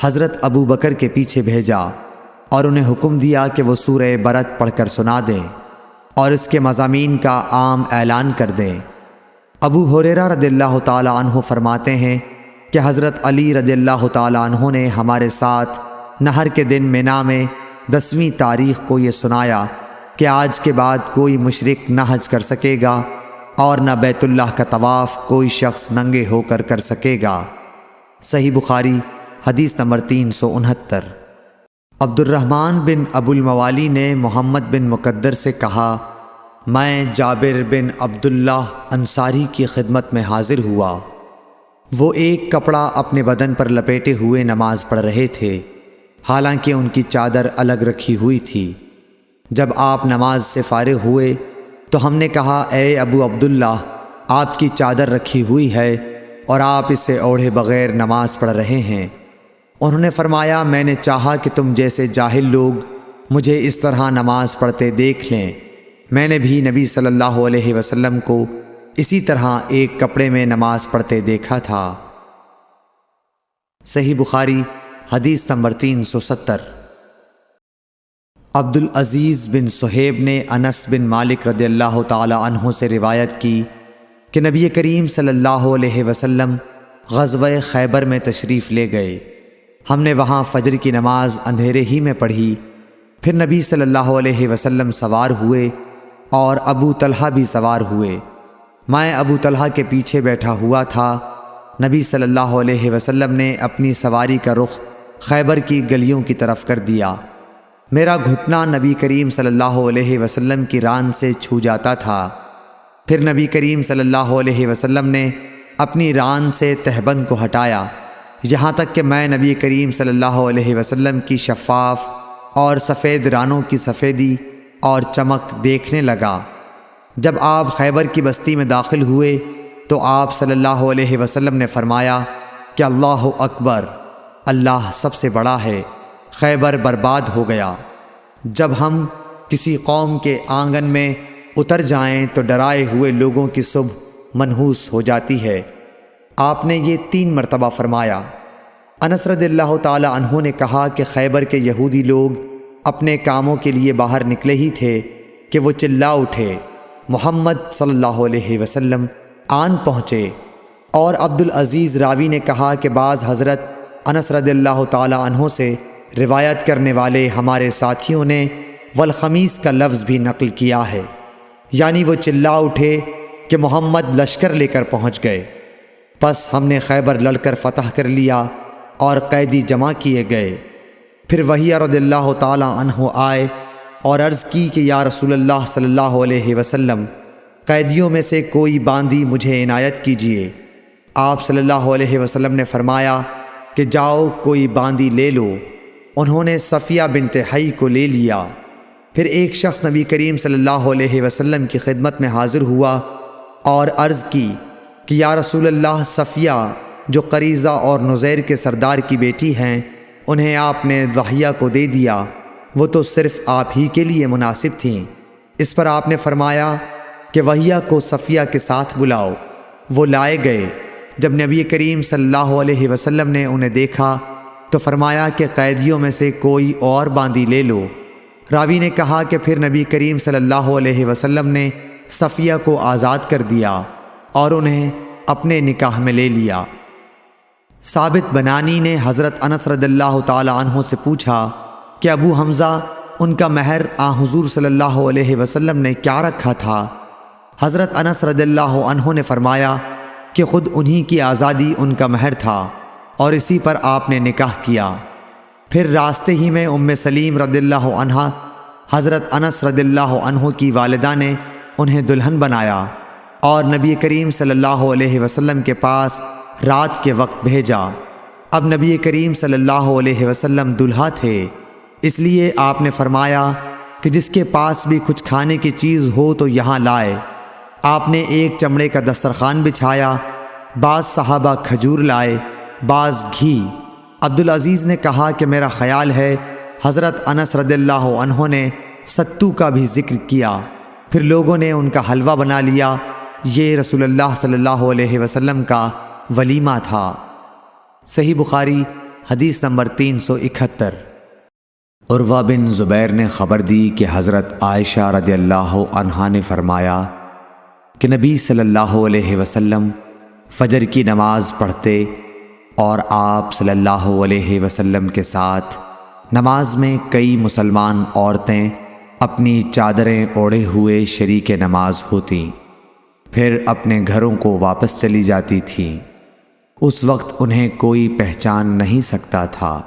حضرت ابو بکر کے پیچھے بھیجا اور انہیں حکم دیا کہ وہ سورہ برت پڑھ کر سنا دیں اور اس کے مضامین کا عام اعلان کر دیں۔ ابو ہریرہ رضی اللہ تعالی عنہ فرماتے ہیں کہ حضرت علی رضی اللہ تعالی عنہ نے ہمارے ساتھ نہر کے دن مینا میں 10ویں تاریخ کو یہ سنایا کہ آج کے بعد کوئی مشرک نہ حج کر سکے گا اور نہ بیت اللہ کا طواف کوئی شخص ننگے ہو کر کر سکے گا۔ صحیح بخاری حدیث نمبر 369۔ عبد الرحمن بن ابو الموالی نے محمد بن مقدر سے کہا، میں جابر بن عبداللہ انصاری کی خدمت میں حاضر ہوا۔ وہ ایک کپڑا اپنے بدن پر لپیٹے ہوئے نماز پڑھ رہے تھے، حالانکہ ان کی چادر الگ رکھی ہوئی تھی۔ جب آپ نماز سے فارغ ہوئے تو ہم نے کہا، اے ابو عبداللہ، آپ کی چادر رکھی ہوئی ہے اور آپ اسے اوڑھے بغیر نماز پڑھ رہے ہیں۔ انہوں نے فرمایا، میں نے چاہا کہ تم جیسے جاہل لوگ مجھے اس طرح نماز پڑھتے دیکھ لیں۔ میں نے بھی نبی صلی اللہ علیہ وسلم کو اسی طرح ایک کپڑے میں نماز پڑھتے دیکھا تھا۔ صحیح بخاری حدیث نمبر 370۔ عبد العزیز بن صہیب نے انس بن مالک رضی اللہ تعالی عنہ سے روایت کی کہ نبی کریم صلی اللہ علیہ وسلم غزوہ خیبر میں تشریف لے گئے۔ ہم نے وہاں فجر کی نماز اندھیرے ہی میں پڑھی۔ پھر نبی صلی اللہ علیہ وسلم سوار ہوئے اور ابو طلحہ بھی سوار ہوئے۔ میں ابو طلحہ کے پیچھے بیٹھا ہوا تھا۔ نبی صلی اللہ علیہ وسلم نے اپنی سواری کا رخ خیبر کی گلیوں کی طرف کر دیا۔ میرا گھٹنا نبی کریم صلی اللہ علیہ وسلم کی ران سے چھو جاتا تھا۔ پھر نبی کریم صلی اللہ علیہ وسلم نے اپنی ران سے تہبند کو ہٹایا، یہاں تک کہ میں نبی کریم صلی اللہ علیہ وسلم کی شفاف اور سفید رانوں کی سفیدی اور چمک دیکھنے لگا۔ جب آپ خیبر کی بستی میں داخل ہوئے تو آپ صلی اللہ علیہ وسلم نے فرمایا کہ اللہ اکبر، اللہ سب سے بڑا ہے، خیبر برباد ہو گیا۔ جب ہم کسی قوم کے آنگن میں اتر جائیں تو ڈرائے ہوئے لوگوں کی صبح منحوس ہو جاتی ہے۔ آپ نے یہ 3 مرتبہ فرمایا۔ انس رضی اللہ تعالی عنہ نے کہا کہ خیبر کے یہودی لوگ اپنے کاموں کے لیے باہر نکلے ہی تھے کہ وہ چلا اٹھے، محمد صلی اللہ علیہ وسلم آن پہنچے۔ اور عبد العزیز راوی نے کہا کہ بعض حضرت انس رضی اللہ تعالی عنہ سے روایت کرنے والے ہمارے ساتھیوں نے والخمیس کا لفظ بھی نقل کیا ہے، یعنی وہ چلا اٹھے کہ محمد لشکر لے کر پہنچ گئے۔ پس ہم نے خیبر لڑ کر فتح کر لیا اور قیدی جمع کیے گئے۔ پھر وحیہ رضی اللہ تعالی عنہ آئے اور عرض کی کہ یا رسول اللہ صلی اللہ علیہ وسلم، قیدیوں میں سے کوئی باندی مجھے عنایت کیجیے۔ آپ صلی اللہ علیہ وسلم نے فرمایا کہ جاؤ کوئی باندی لے لو۔ انہوں نے صفیہ بنت حی کو لے لیا۔ پھر ایک شخص نبی کریم صلی اللہ علیہ وسلم کی خدمت میں حاضر ہوا اور عرض کی کہ یا رسول اللہ، صفیہ جو قریظہ اور نزیر کے سردار کی بیٹی ہیں، انہیں آپ نے وحیہ کو دے دیا، وہ تو صرف آپ ہی کے لیے مناسب تھیں۔ اس پر آپ نے فرمایا کہ وحیہ کو صفیہ کے ساتھ بلاؤ۔ وہ لائے گئے۔ جب نبی کریم صلی اللہ علیہ وسلم نے انہیں دیکھا تو فرمایا کہ قیدیوں میں سے کوئی اور باندی لے لو۔ راوی نے کہا کہ پھر نبی کریم صلی اللہ علیہ وسلم نے صفیہ کو آزاد کر دیا اور انہیں اپنے نکاح میں لے لیا۔ ثابت بنانی نے حضرت انس رضی اللہ تعالی عنہ سے پوچھا کہ ابو حمزہ، ان کا مہر حضور صلی اللہ علیہ وسلم نے کیا رکھا تھا؟ حضرت انس رضی اللہ عنہ نے فرمایا کہ خود انہی کی آزادی ان کا مہر تھا اور اسی پر آپ نے نکاح کیا۔ پھر راستے ہی میں ام سلیم رضی اللہ عنہ حضرت انس رضی اللہ عنہ کی والدہ نے انہیں دلہن بنایا اور نبی کریم صلی اللہ علیہ وسلم کے پاس رات کے وقت بھیجا۔ اب نبی کریم صلی اللہ علیہ وسلم دلہا تھے، اس لیے آپ نے فرمایا کہ جس کے پاس بھی کچھ کھانے کی چیز ہو تو یہاں لائے۔ آپ نے ایک چمڑے کا دسترخوان بچھایا، بعض صحابہ کھجور لائے، بعض گھی۔ عبدالعزیز نے کہا کہ میرا خیال ہے حضرت انس رضی اللہ عنہ نے ستو کا بھی ذکر کیا۔ پھر لوگوں نے ان کا حلوہ بنا لیا۔ یہ رسول اللہ صلی اللہ علیہ وسلم کا ولیمہ تھا۔ صحیح بخاری حدیث نمبر 371۔ عروہ بن زبیر نے خبر دی کہ حضرت عائشہ رضی اللہ عنہا نے فرمایا کہ نبی صلی اللہ علیہ وسلم فجر کی نماز پڑھتے اور آپ صلی اللہ علیہ وسلم کے ساتھ نماز میں کئی مسلمان عورتیں اپنی چادریں اوڑھے ہوئے شریک نماز ہوتیں، پھر اپنے گھروں کو واپس چلی جاتی تھیں۔ اس وقت انہیں کوئی پہچان نہیں سکتا تھا۔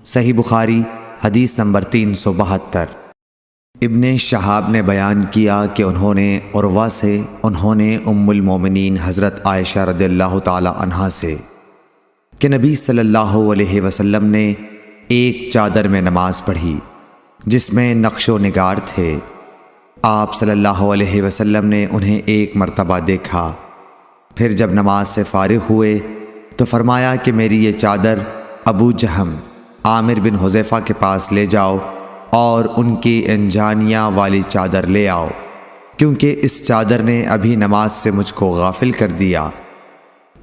صحیح بخاری حدیث نمبر 372۔ ابن شہاب نے بیان کیا کہ انہوں نے عروہ سے ام المومنین حضرت عائشہ رضی اللہ تعالی عنہا سے کہ نبی صلی اللہ علیہ وسلم نے ایک چادر میں نماز پڑھی جس میں نقش و نگار تھے۔ آپ صلی اللہ علیہ وسلم نے انہیں ایک مرتبہ دیکھا، پھر جب نماز سے فارغ ہوئے تو فرمایا کہ میری یہ چادر ابو جہم عامر بن حذیفہ کے پاس لے جاؤ اور ان کی انجانیاں والی چادر لے آؤ، کیونکہ اس چادر نے ابھی نماز سے مجھ کو غافل کر دیا۔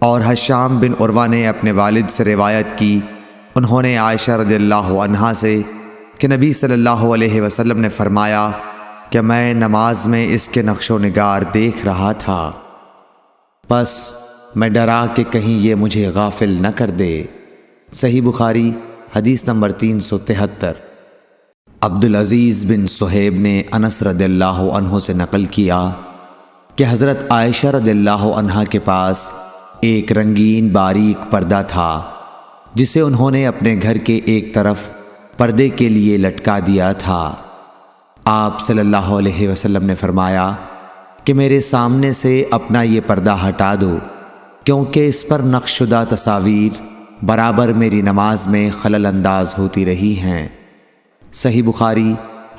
اور ہشام بن عروہ نے اپنے والد سے روایت کی، انہوں نے عائشہ رضی اللہ عنہا سے کہ نبی صلی اللہ علیہ وسلم نے فرمایا کہ میں نماز میں اس کے نقش و نگار دیکھ رہا تھا، بس میں ڈرا کہ کہیں یہ مجھے غافل نہ کر دے۔ صحیح بخاری حدیث نمبر 373۔ عبدالعزیز بن صہیب نے انس رضی اللہ عنہ سے نقل کیا کہ حضرت عائشہ رضی اللہ عنہا کے پاس ایک رنگین باریک پردہ تھا جسے انہوں نے اپنے گھر کے ایک طرف پردے کے لیے لٹکا دیا تھا۔ آپ صلی اللہ علیہ وسلم نے فرمایا کہ میرے سامنے سے اپنا یہ پردہ ہٹا دو، کیونکہ اس پر نقش شدہ تصاویر برابر میری نماز میں خلل انداز ہوتی رہی ہیں۔ صحیح بخاری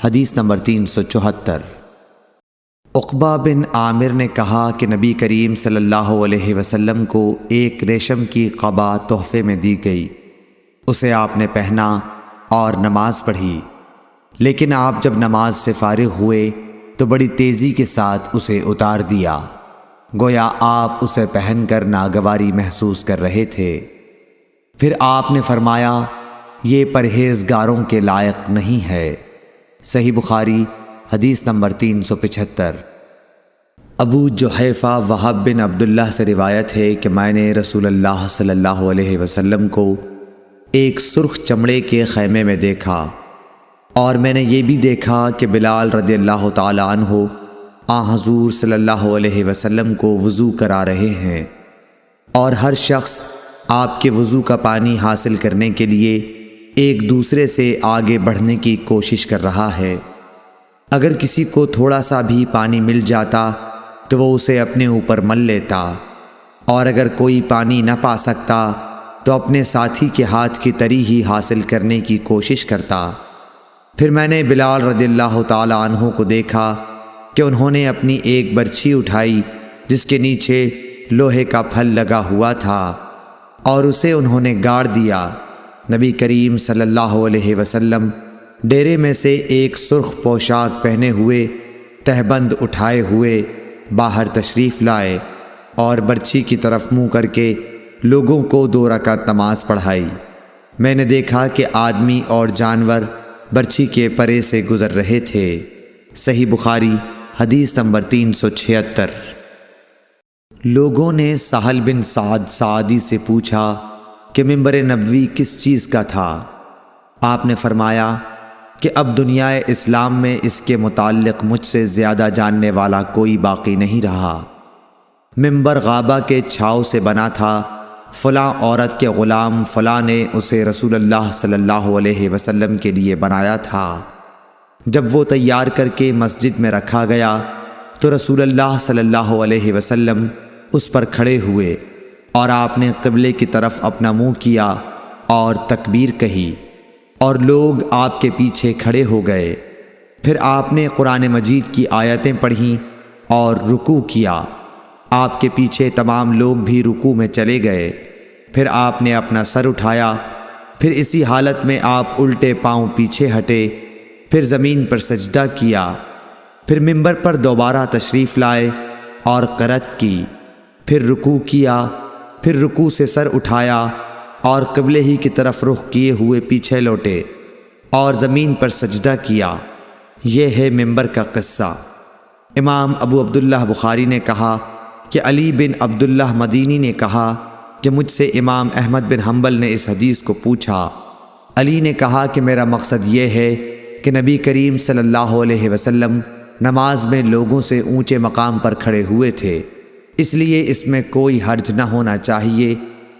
حدیث نمبر 374۔ عقبہ بن عامر نے کہا کہ نبی کریم صلی اللہ علیہ وسلم کو ایک ریشم کی قبا تحفے میں دی گئی، اسے آپ نے پہنا اور نماز پڑھی، لیکن آپ جب نماز سے فارغ ہوئے تو بڑی تیزی کے ساتھ اسے اتار دیا، گویا آپ اسے پہن کر ناگواری محسوس کر رہے تھے۔ پھر آپ نے فرمایا یہ پرہیزگاروں کے لائق نہیں ہے۔ صحیح بخاری حدیث نمبر 375۔ ابو جحیفہ وہب بن عبداللہ سے روایت ہے کہ میں نے رسول اللہ صلی اللہ علیہ وسلم کو ایک سرخ چمڑے کے خیمے میں دیکھا، اور میں نے یہ بھی دیکھا کہ بلال رضی اللہ تعالی عنہ حضور صلی اللہ علیہ وسلم کو وضو کرا رہے ہیں، اور ہر شخص آپ کے وضو کا پانی حاصل کرنے کے لیے ایک دوسرے سے آگے بڑھنے کی کوشش کر رہا ہے۔ اگر کسی کو تھوڑا سا بھی پانی مل جاتا تو وہ اسے اپنے اوپر مل لیتا، اور اگر کوئی پانی نہ پا سکتا تو اپنے ساتھی کے ہاتھ کی تری ہی حاصل کرنے کی کوشش کرتا۔ پھر میں نے بلال رضی اللہ تعالی عنہ کو دیکھا کہ انہوں نے اپنی ایک برچھی اٹھائی جس کے نیچے لوہے کا پھل لگا ہوا تھا، اور اسے انہوں نے گاڑ دیا۔ نبی کریم صلی اللہ علیہ وسلم ڈیرے میں سے ایک سرخ پوشاک پہنے ہوئے تہبند اٹھائے ہوئے باہر تشریف لائے اور برچھی کی طرف منہ کر کے لوگوں کو 2 رکعت نماز پڑھائی۔ میں نے دیکھا کہ آدمی اور جانور برچھی کے پرے سے گزر رہے تھے۔ صحیح بخاری حدیث نمبر 376۔ لوگوں نے سہل بن سعد سعدی سے پوچھا کہ منبر نبوی کس چیز کا تھا؟ آپ نے فرمایا کہ اب دنیا اسلام میں اس کے متعلق مجھ سے زیادہ جاننے والا کوئی باقی نہیں رہا۔ منبر غابہ کے چھاؤ سے بنا تھا، فلاں عورت کے غلام فلاں نے اسے رسول اللہ صلی اللہ علیہ وسلم کے لیے بنایا تھا۔ جب وہ تیار کر کے مسجد میں رکھا گیا تو رسول اللہ صلی اللہ علیہ وسلم اس پر کھڑے ہوئے، اور آپ نے قبلے کی طرف اپنا منہ کیا اور تکبیر کہی، اور لوگ آپ کے پیچھے کھڑے ہو گئے۔ پھر آپ نے قرآن مجید کی آیتیں پڑھیں اور رکوع کیا۔ آپ کے پیچھے تمام لوگ بھی رکوع میں چلے گئے۔ پھر آپ نے اپنا سر اٹھایا، پھر اسی حالت میں آپ الٹے پاؤں پیچھے ہٹے، پھر زمین پر سجدہ کیا، پھر ممبر پر دوبارہ تشریف لائے اور قرأت کی، پھر رکوع کیا، پھر رکوع سے سر اٹھایا اور قبلے ہی کی طرف رخ کیے ہوئے پیچھے لوٹے اور زمین پر سجدہ کیا۔ یہ ہے ممبر کا قصہ۔ امام ابو عبداللہ بخاری نے کہا کہ علی بن عبداللہ مدینی نے کہا کہ مجھ سے امام احمد بن حنبل نے اس حدیث کو پوچھا۔ علی نے کہا کہ میرا مقصد یہ ہے کہ نبی کریم صلی اللہ علیہ وسلم نماز میں لوگوں سے اونچے مقام پر کھڑے ہوئے تھے، اس لیے اس میں کوئی حرج نہ ہونا چاہیے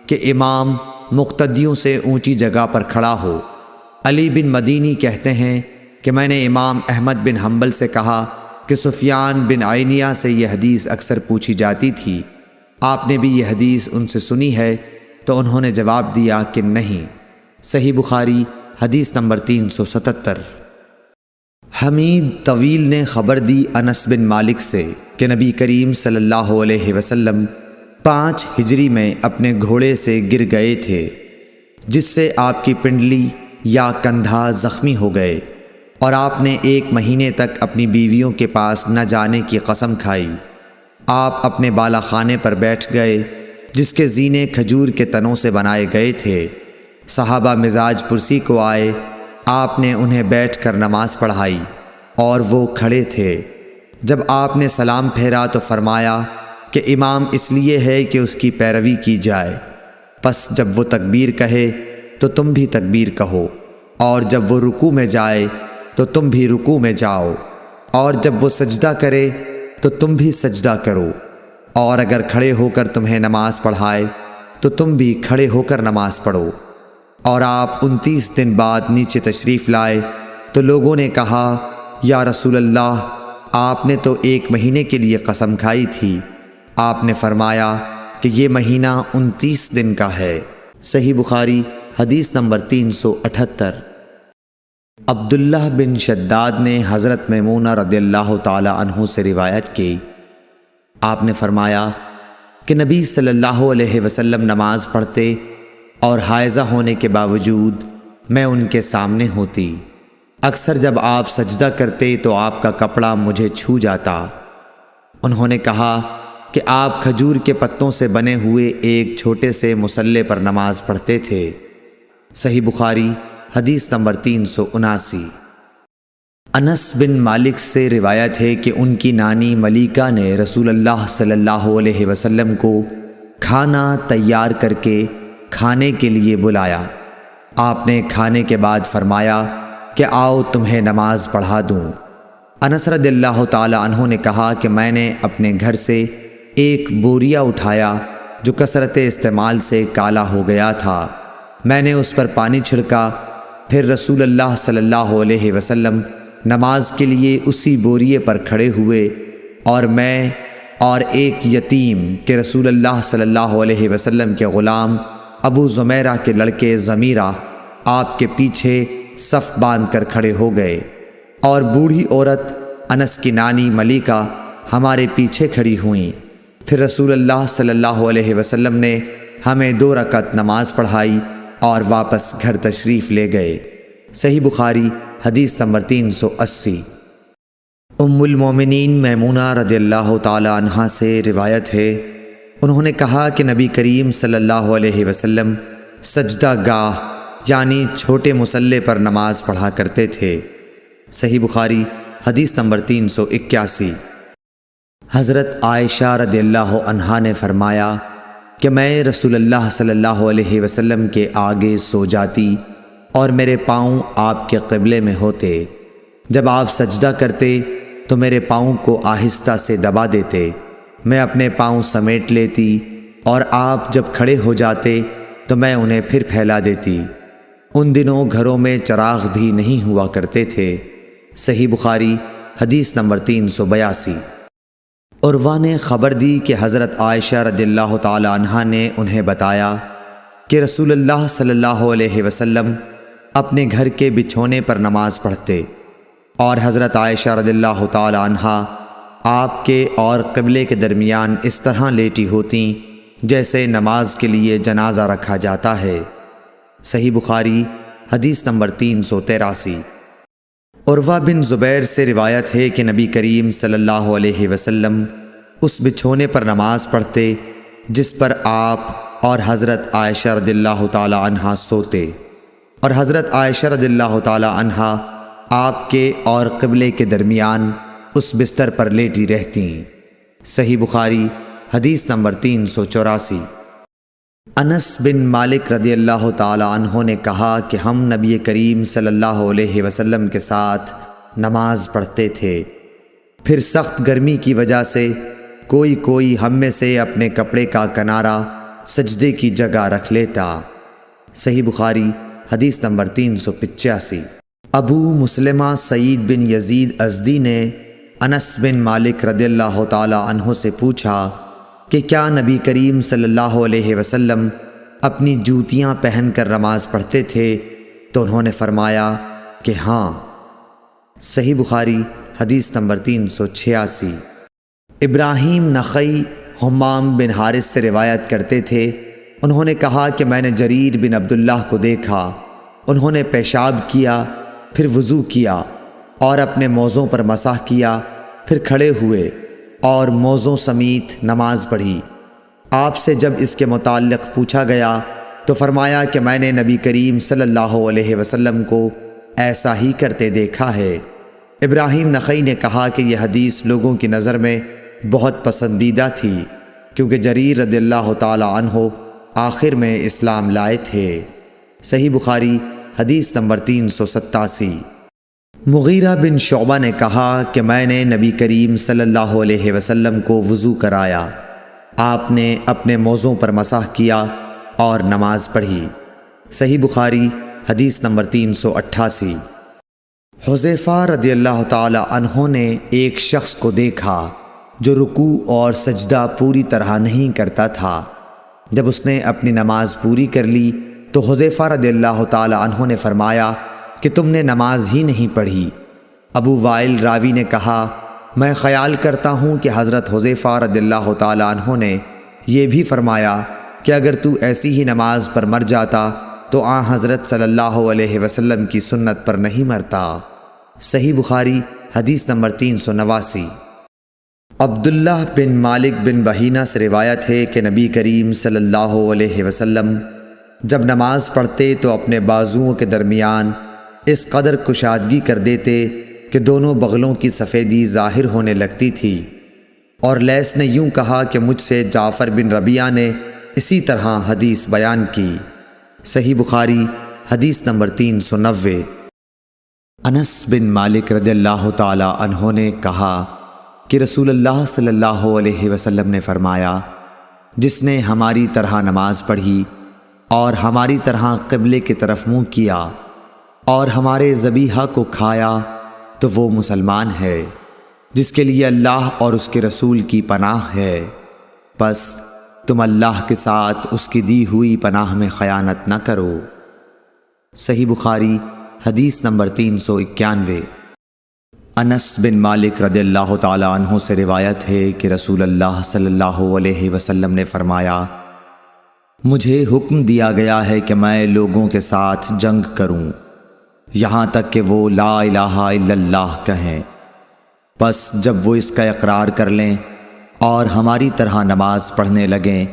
کہ امام مقتدیوں سے اونچی جگہ پر کھڑا ہو۔ علی بن مدینی کہتے ہیں کہ میں نے امام احمد بن حنبل سے کہا کہ سفیان بن عینیہ سے یہ حدیث اکثر پوچھی جاتی تھی، آپ نے بھی یہ حدیث ان سے سنی ہے؟ تو انہوں نے جواب دیا کہ نہیں۔ صحیح بخاری حدیث نمبر 377۔ حمید طویل نے خبر دی انس بن مالک سے کہ نبی کریم صلی اللہ علیہ وسلم 5 ہجری میں اپنے گھوڑے سے گر گئے تھے، جس سے آپ کی پنڈلی یا کندھا زخمی ہو گئے، اور آپ نے 1 مہینے تک اپنی بیویوں کے پاس نہ جانے کی قسم کھائی۔ آپ اپنے بالا خانے پر بیٹھ گئے جس کے زینے کھجور کے تنوں سے بنائے گئے تھے۔ صحابہ مزاج پرسی کو آئے، آپ نے انہیں بیٹھ کر نماز پڑھائی اور وہ کھڑے تھے۔ جب آپ نے سلام پھیرا تو فرمایا کہ امام اس لیے ہے کہ اس کی پیروی کی جائے، پس جب وہ تکبیر کہے تو تم بھی تکبیر کہو، اور جب وہ رکوع میں جائے تو تم بھی رکوع میں جاؤ، اور جب وہ سجدہ کرے تو تم بھی سجدہ کرو، اور اگر کھڑے ہو کر تمہیں نماز پڑھائے تو تم بھی کھڑے ہو کر نماز پڑھو۔ اور آپ 29 دن بعد نیچے تشریف لائے تو لوگوں نے کہا یا رسول اللہ، آپ نے تو 1 مہینے کے لیے قسم کھائی تھی۔ آپ نے فرمایا کہ یہ مہینہ 29 دن کا ہے۔ صحیح بخاری حدیث نمبر 378۔ عبداللہ بن شداد نے حضرت میمونہ رضی اللہ تعالی عنہ سے روایت کی، آپ نے فرمایا کہ نبی صلی اللہ علیہ وسلم نماز پڑھتے اور حائضہ ہونے کے باوجود میں ان کے سامنے ہوتی۔ اکثر جب آپ سجدہ کرتے تو آپ کا کپڑا مجھے چھو جاتا۔ انہوں نے کہا کہ آپ کھجور کے پتوں سے بنے ہوئے ایک چھوٹے سے مصلے پر نماز پڑھتے تھے۔ صحیح بخاری حدیث نمبر 379۔ انس بن مالک سے روایت ہے کہ ان کی نانی ملیکہ نے رسول اللہ صلی اللہ علیہ وسلم کو کھانا تیار کر کے کھانے کے لیے بلایا۔ آپ نے کھانے کے بعد فرمایا کہ آؤ تمہیں نماز پڑھا دوں۔ انس رضی اللہ تعالی عنہ نے کہا کہ میں نے اپنے گھر سے ایک بوریا اٹھایا جو کثرت استعمال سے کالا ہو گیا تھا۔ میں نے اس پر پانی چھڑکا، پھر رسول اللہ صلی اللہ علیہ وسلم نماز کے لیے اسی بوریے پر کھڑے ہوئے، اور میں اور ایک یتیم کہ رسول اللہ صلی اللہ علیہ وسلم کے غلام ابو زمیرہ کے لڑکے ضمیرہ آپ کے پیچھے صف باندھ کر کھڑے ہو گئے، اور بوڑھی عورت انس کی نانی ملیکہ ہمارے پیچھے کھڑی ہوئیں۔ پھر رسول اللہ صلی اللہ علیہ وسلم نے ہمیں 2 رکعت نماز پڑھائی اور واپس گھر تشریف لے گئے۔ صحیح بخاری حدیث نمبر 380۔ ام المومنین میمونہ رضی اللہ تعالی عنہا سے روایت ہے، انہوں نے کہا کہ نبی کریم صلی اللہ علیہ وسلم سجدہ گاہ یعنی چھوٹے مصلے پر نماز پڑھا کرتے تھے۔ صحیح بخاری حدیث نمبر 381۔ حضرت عائشہ رضی اللہ عنہا نے فرمایا کہ میں رسول اللہ صلی اللہ علیہ وسلم کے آگے سو جاتی اور میرے پاؤں آپ کے قبلے میں ہوتے۔ جب آپ سجدہ کرتے تو میرے پاؤں کو آہستہ سے دبا دیتے، میں اپنے پاؤں سمیٹ لیتی، اور آپ جب کھڑے ہو جاتے تو میں انہیں پھر پھیلا دیتی۔ ان دنوں گھروں میں چراغ بھی نہیں ہوا کرتے تھے۔ صحیح بخاری حدیث نمبر 382۔ عروہ نے خبر دی کہ حضرت عائشہ رضی اللہ تعالی عنہا نے انہیں بتایا کہ رسول اللہ صلی اللہ علیہ وسلم اپنے گھر کے بچھونے پر نماز پڑھتے، اور حضرت عائشہ رضی اللہ تعالی عنہا آپ کے اور قبلے کے درمیان اس طرح لیٹی ہوتیں جیسے نماز کے لیے جنازہ رکھا جاتا ہے۔ صحیح بخاری حدیث نمبر 383۔ عروہ بن زبیر سے روایت ہے کہ نبی کریم صلی اللہ علیہ وسلم اس بچھونے پر نماز پڑھتے جس پر آپ اور حضرت عائشہ رضی اللہ تعالی عنہا سوتے، اور حضرت عائشہ رضی اللہ تعالی عنہا آپ کے اور قبلے کے درمیان اس بستر پر لیٹی رہتیں۔ صحیح بخاری حدیث نمبر 384۔ انس بن مالک رضی اللہ تعالی عنہ نے کہا کہ ہم نبی کریم صلی اللہ علیہ وسلم کے ساتھ نماز پڑھتے تھے، پھر سخت گرمی کی وجہ سے کوئی ہم میں سے اپنے کپڑے کا کنارہ سجدے کی جگہ رکھ لیتا۔ صحیح بخاری حدیث نمبر 385۔ ابو مسلمہ سعید بن یزید ازدی نے انس بن مالک رضی اللہ تعالی عنہ سے پوچھا کہ کیا نبی کریم صلی اللہ علیہ وسلم اپنی جوتیاں پہن کر نماز پڑھتے تھے؟ تو انہوں نے فرمایا کہ ہاں۔ صحیح بخاری حدیث نمبر 386۔ ابراہیم نخعی حمام بن حارث سے روایت کرتے تھے، انہوں نے کہا کہ میں نے جریر بن عبداللہ کو دیکھا، انہوں نے پیشاب کیا، پھر وضو کیا اور اپنے موزوں پر مسح کیا، پھر کھڑے ہوئے اور موزوں سمیت نماز پڑھی۔ آپ سے جب اس کے متعلق پوچھا گیا تو فرمایا کہ میں نے نبی کریم صلی اللہ علیہ وسلم کو ایسا ہی کرتے دیکھا ہے۔ ابراہیم نخعی نے کہا کہ یہ حدیث لوگوں کی نظر میں بہت پسندیدہ تھی، کیونکہ جریر رضی اللہ تعالی عنہ آخر میں اسلام لائے تھے۔ صحیح بخاری حدیث نمبر 387۔ مغیرہ بن شعبہ نے کہا کہ میں نے نبی کریم صلی اللہ علیہ وسلم کو وضو کرایا، آپ نے اپنے موزوں پر مسح کیا اور نماز پڑھی۔ صحیح بخاری حدیث نمبر 388۔ حذیفہ رضی اللہ تعالی عنہ نے ایک شخص کو دیکھا جو رکوع اور سجدہ پوری طرح نہیں کرتا تھا۔ جب اس نے اپنی نماز پوری کر لی تو حذیفہ رضی اللہ تعالی عنہ نے فرمایا کہ تم نے نماز ہی نہیں پڑھی۔ ابو وائل راوی نے کہا میں خیال کرتا ہوں کہ حضرت حذیفہ رضی اللہ تعالی عنہ نے یہ بھی فرمایا کہ اگر تو ایسی ہی نماز پر مر جاتا تو آن حضرت صلی اللہ علیہ وسلم کی سنت پر نہیں مرتا۔ صحیح بخاری حدیث نمبر 389۔ عبداللہ بن مالک بن بحینہ سے روایت ہے کہ نبی کریم صلی اللہ علیہ وسلم جب نماز پڑھتے تو اپنے بازوؤں کے درمیان اس قدر کشادگی کر دیتے کہ دونوں بغلوں کی سفیدی ظاہر ہونے لگتی تھی۔ اور لیث نے یوں کہا کہ مجھ سے جعفر بن ربیعہ نے اسی طرح حدیث بیان کی۔ صحیح بخاری حدیث نمبر 390۔ انس بن مالک رضی اللہ تعالی عنہ نے کہا کہ رسول اللہ صلی اللہ علیہ وسلم نے فرمایا جس نے ہماری طرح نماز پڑھی اور ہماری طرح قبلے کی طرف منہ کیا اور ہمارے ذبیحہ کو کھایا تو وہ مسلمان ہے جس کے لیے اللہ اور اس کے رسول کی پناہ ہے، پس تم اللہ کے ساتھ اس کی دی ہوئی پناہ میں خیانت نہ کرو۔ صحیح بخاری حدیث نمبر 391۔ انس بن مالک رضی اللہ تعالی عنہ سے روایت ہے کہ رسول اللہ صلی اللہ علیہ وسلم نے فرمایا مجھے حکم دیا گیا ہے کہ میں لوگوں کے ساتھ جنگ کروں یہاں تک کہ وہ لا الہ الا اللہ کہیں، پس جب وہ اس کا اقرار کر لیں اور ہماری طرح نماز پڑھنے لگیں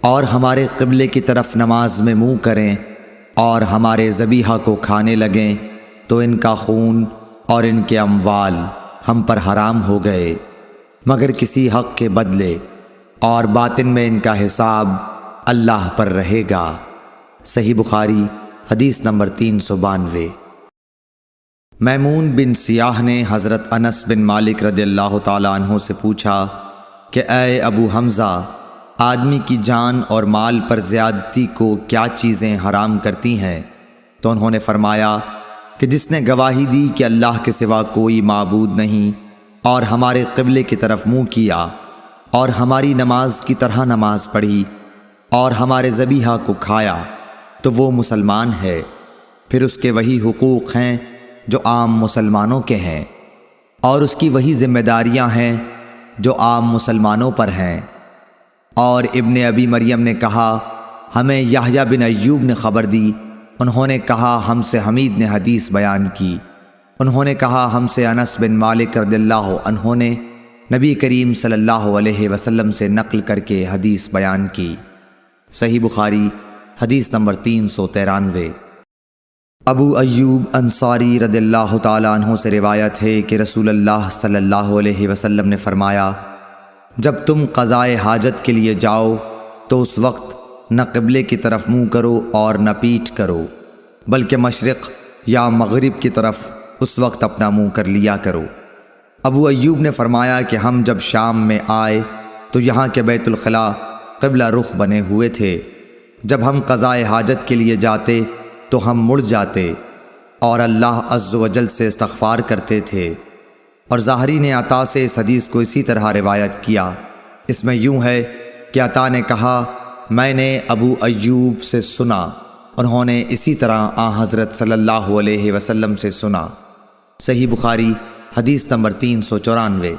اور ہمارے قبلے کی طرف نماز میں منہ کریں اور ہمارے ذبیحہ کو کھانے لگیں تو ان کا خون اور ان کے اموال ہم پر حرام ہو گئے مگر کسی حق کے بدلے، اور باطن میں ان کا حساب اللہ پر رہے گا۔ صحیح بخاری حدیث نمبر 392۔ میمون بن سیاح نے حضرت انس بن مالک رضی اللہ تعالی عنہ سے پوچھا کہ اے ابو حمزہ، آدمی کی جان اور مال پر زیادتی کو کیا چیزیں حرام کرتی ہیں؟ تو انہوں نے فرمایا کہ جس نے گواہی دی کہ اللہ کے سوا کوئی معبود نہیں اور ہمارے قبلے کی طرف منہ کیا اور ہماری نماز کی طرح نماز پڑھی اور ہمارے ذبیحہ کو کھایا تو وہ مسلمان ہے۔ پھر اس کے وہی حقوق ہیں جو عام مسلمانوں کے ہیں، اور اس کی وہی ذمہ داریاں ہیں جو عام مسلمانوں پر ہیں۔ اور ابن ابی مریم نے کہا ہمیں یحییٰ بن ایوب نے خبر دی، انہوں نے کہا ہم سے حمید نے حدیث بیان کی، انہوں نے کہا ہم سے انس بن مالک رضی اللہ عنہ نے نبی کریم صلی اللہ علیہ وسلم سے نقل کر کے حدیث بیان کی۔ صحیح بخاری حدیث نمبر 393۔ ابو ایوب انصاری رضی اللہ تعالیٰ عنہ سے روایت ہے کہ رسول اللہ صلی اللہ علیہ وسلم نے فرمایا، جب تم قضائے حاجت کے لیے جاؤ تو اس وقت نہ قبلے کی طرف منہ کرو اور نہ پیٹھ کرو، بلکہ مشرق یا مغرب کی طرف اس وقت اپنا منہ کر لیا کرو۔ ابو ایوب نے فرمایا کہ ہم جب شام میں آئے تو یہاں کے بیت الخلاء قبلہ رخ بنے ہوئے تھے۔ جب ہم قضائے حاجت کے لیے جاتے تو ہم مڑ جاتے اور اللہ عز و جل سے استغفار کرتے تھے۔ اور ظاہری نے عطا سے اس حدیث کو اسی طرح روایت کیا۔ اس میں یوں ہے کہ عطا نے کہا میں نے ابو ایوب سے سنا، انہوں نے اسی طرح حضرت صلی اللہ علیہ وسلم سے سنا۔ صحیح بخاری حدیث نمبر 394۔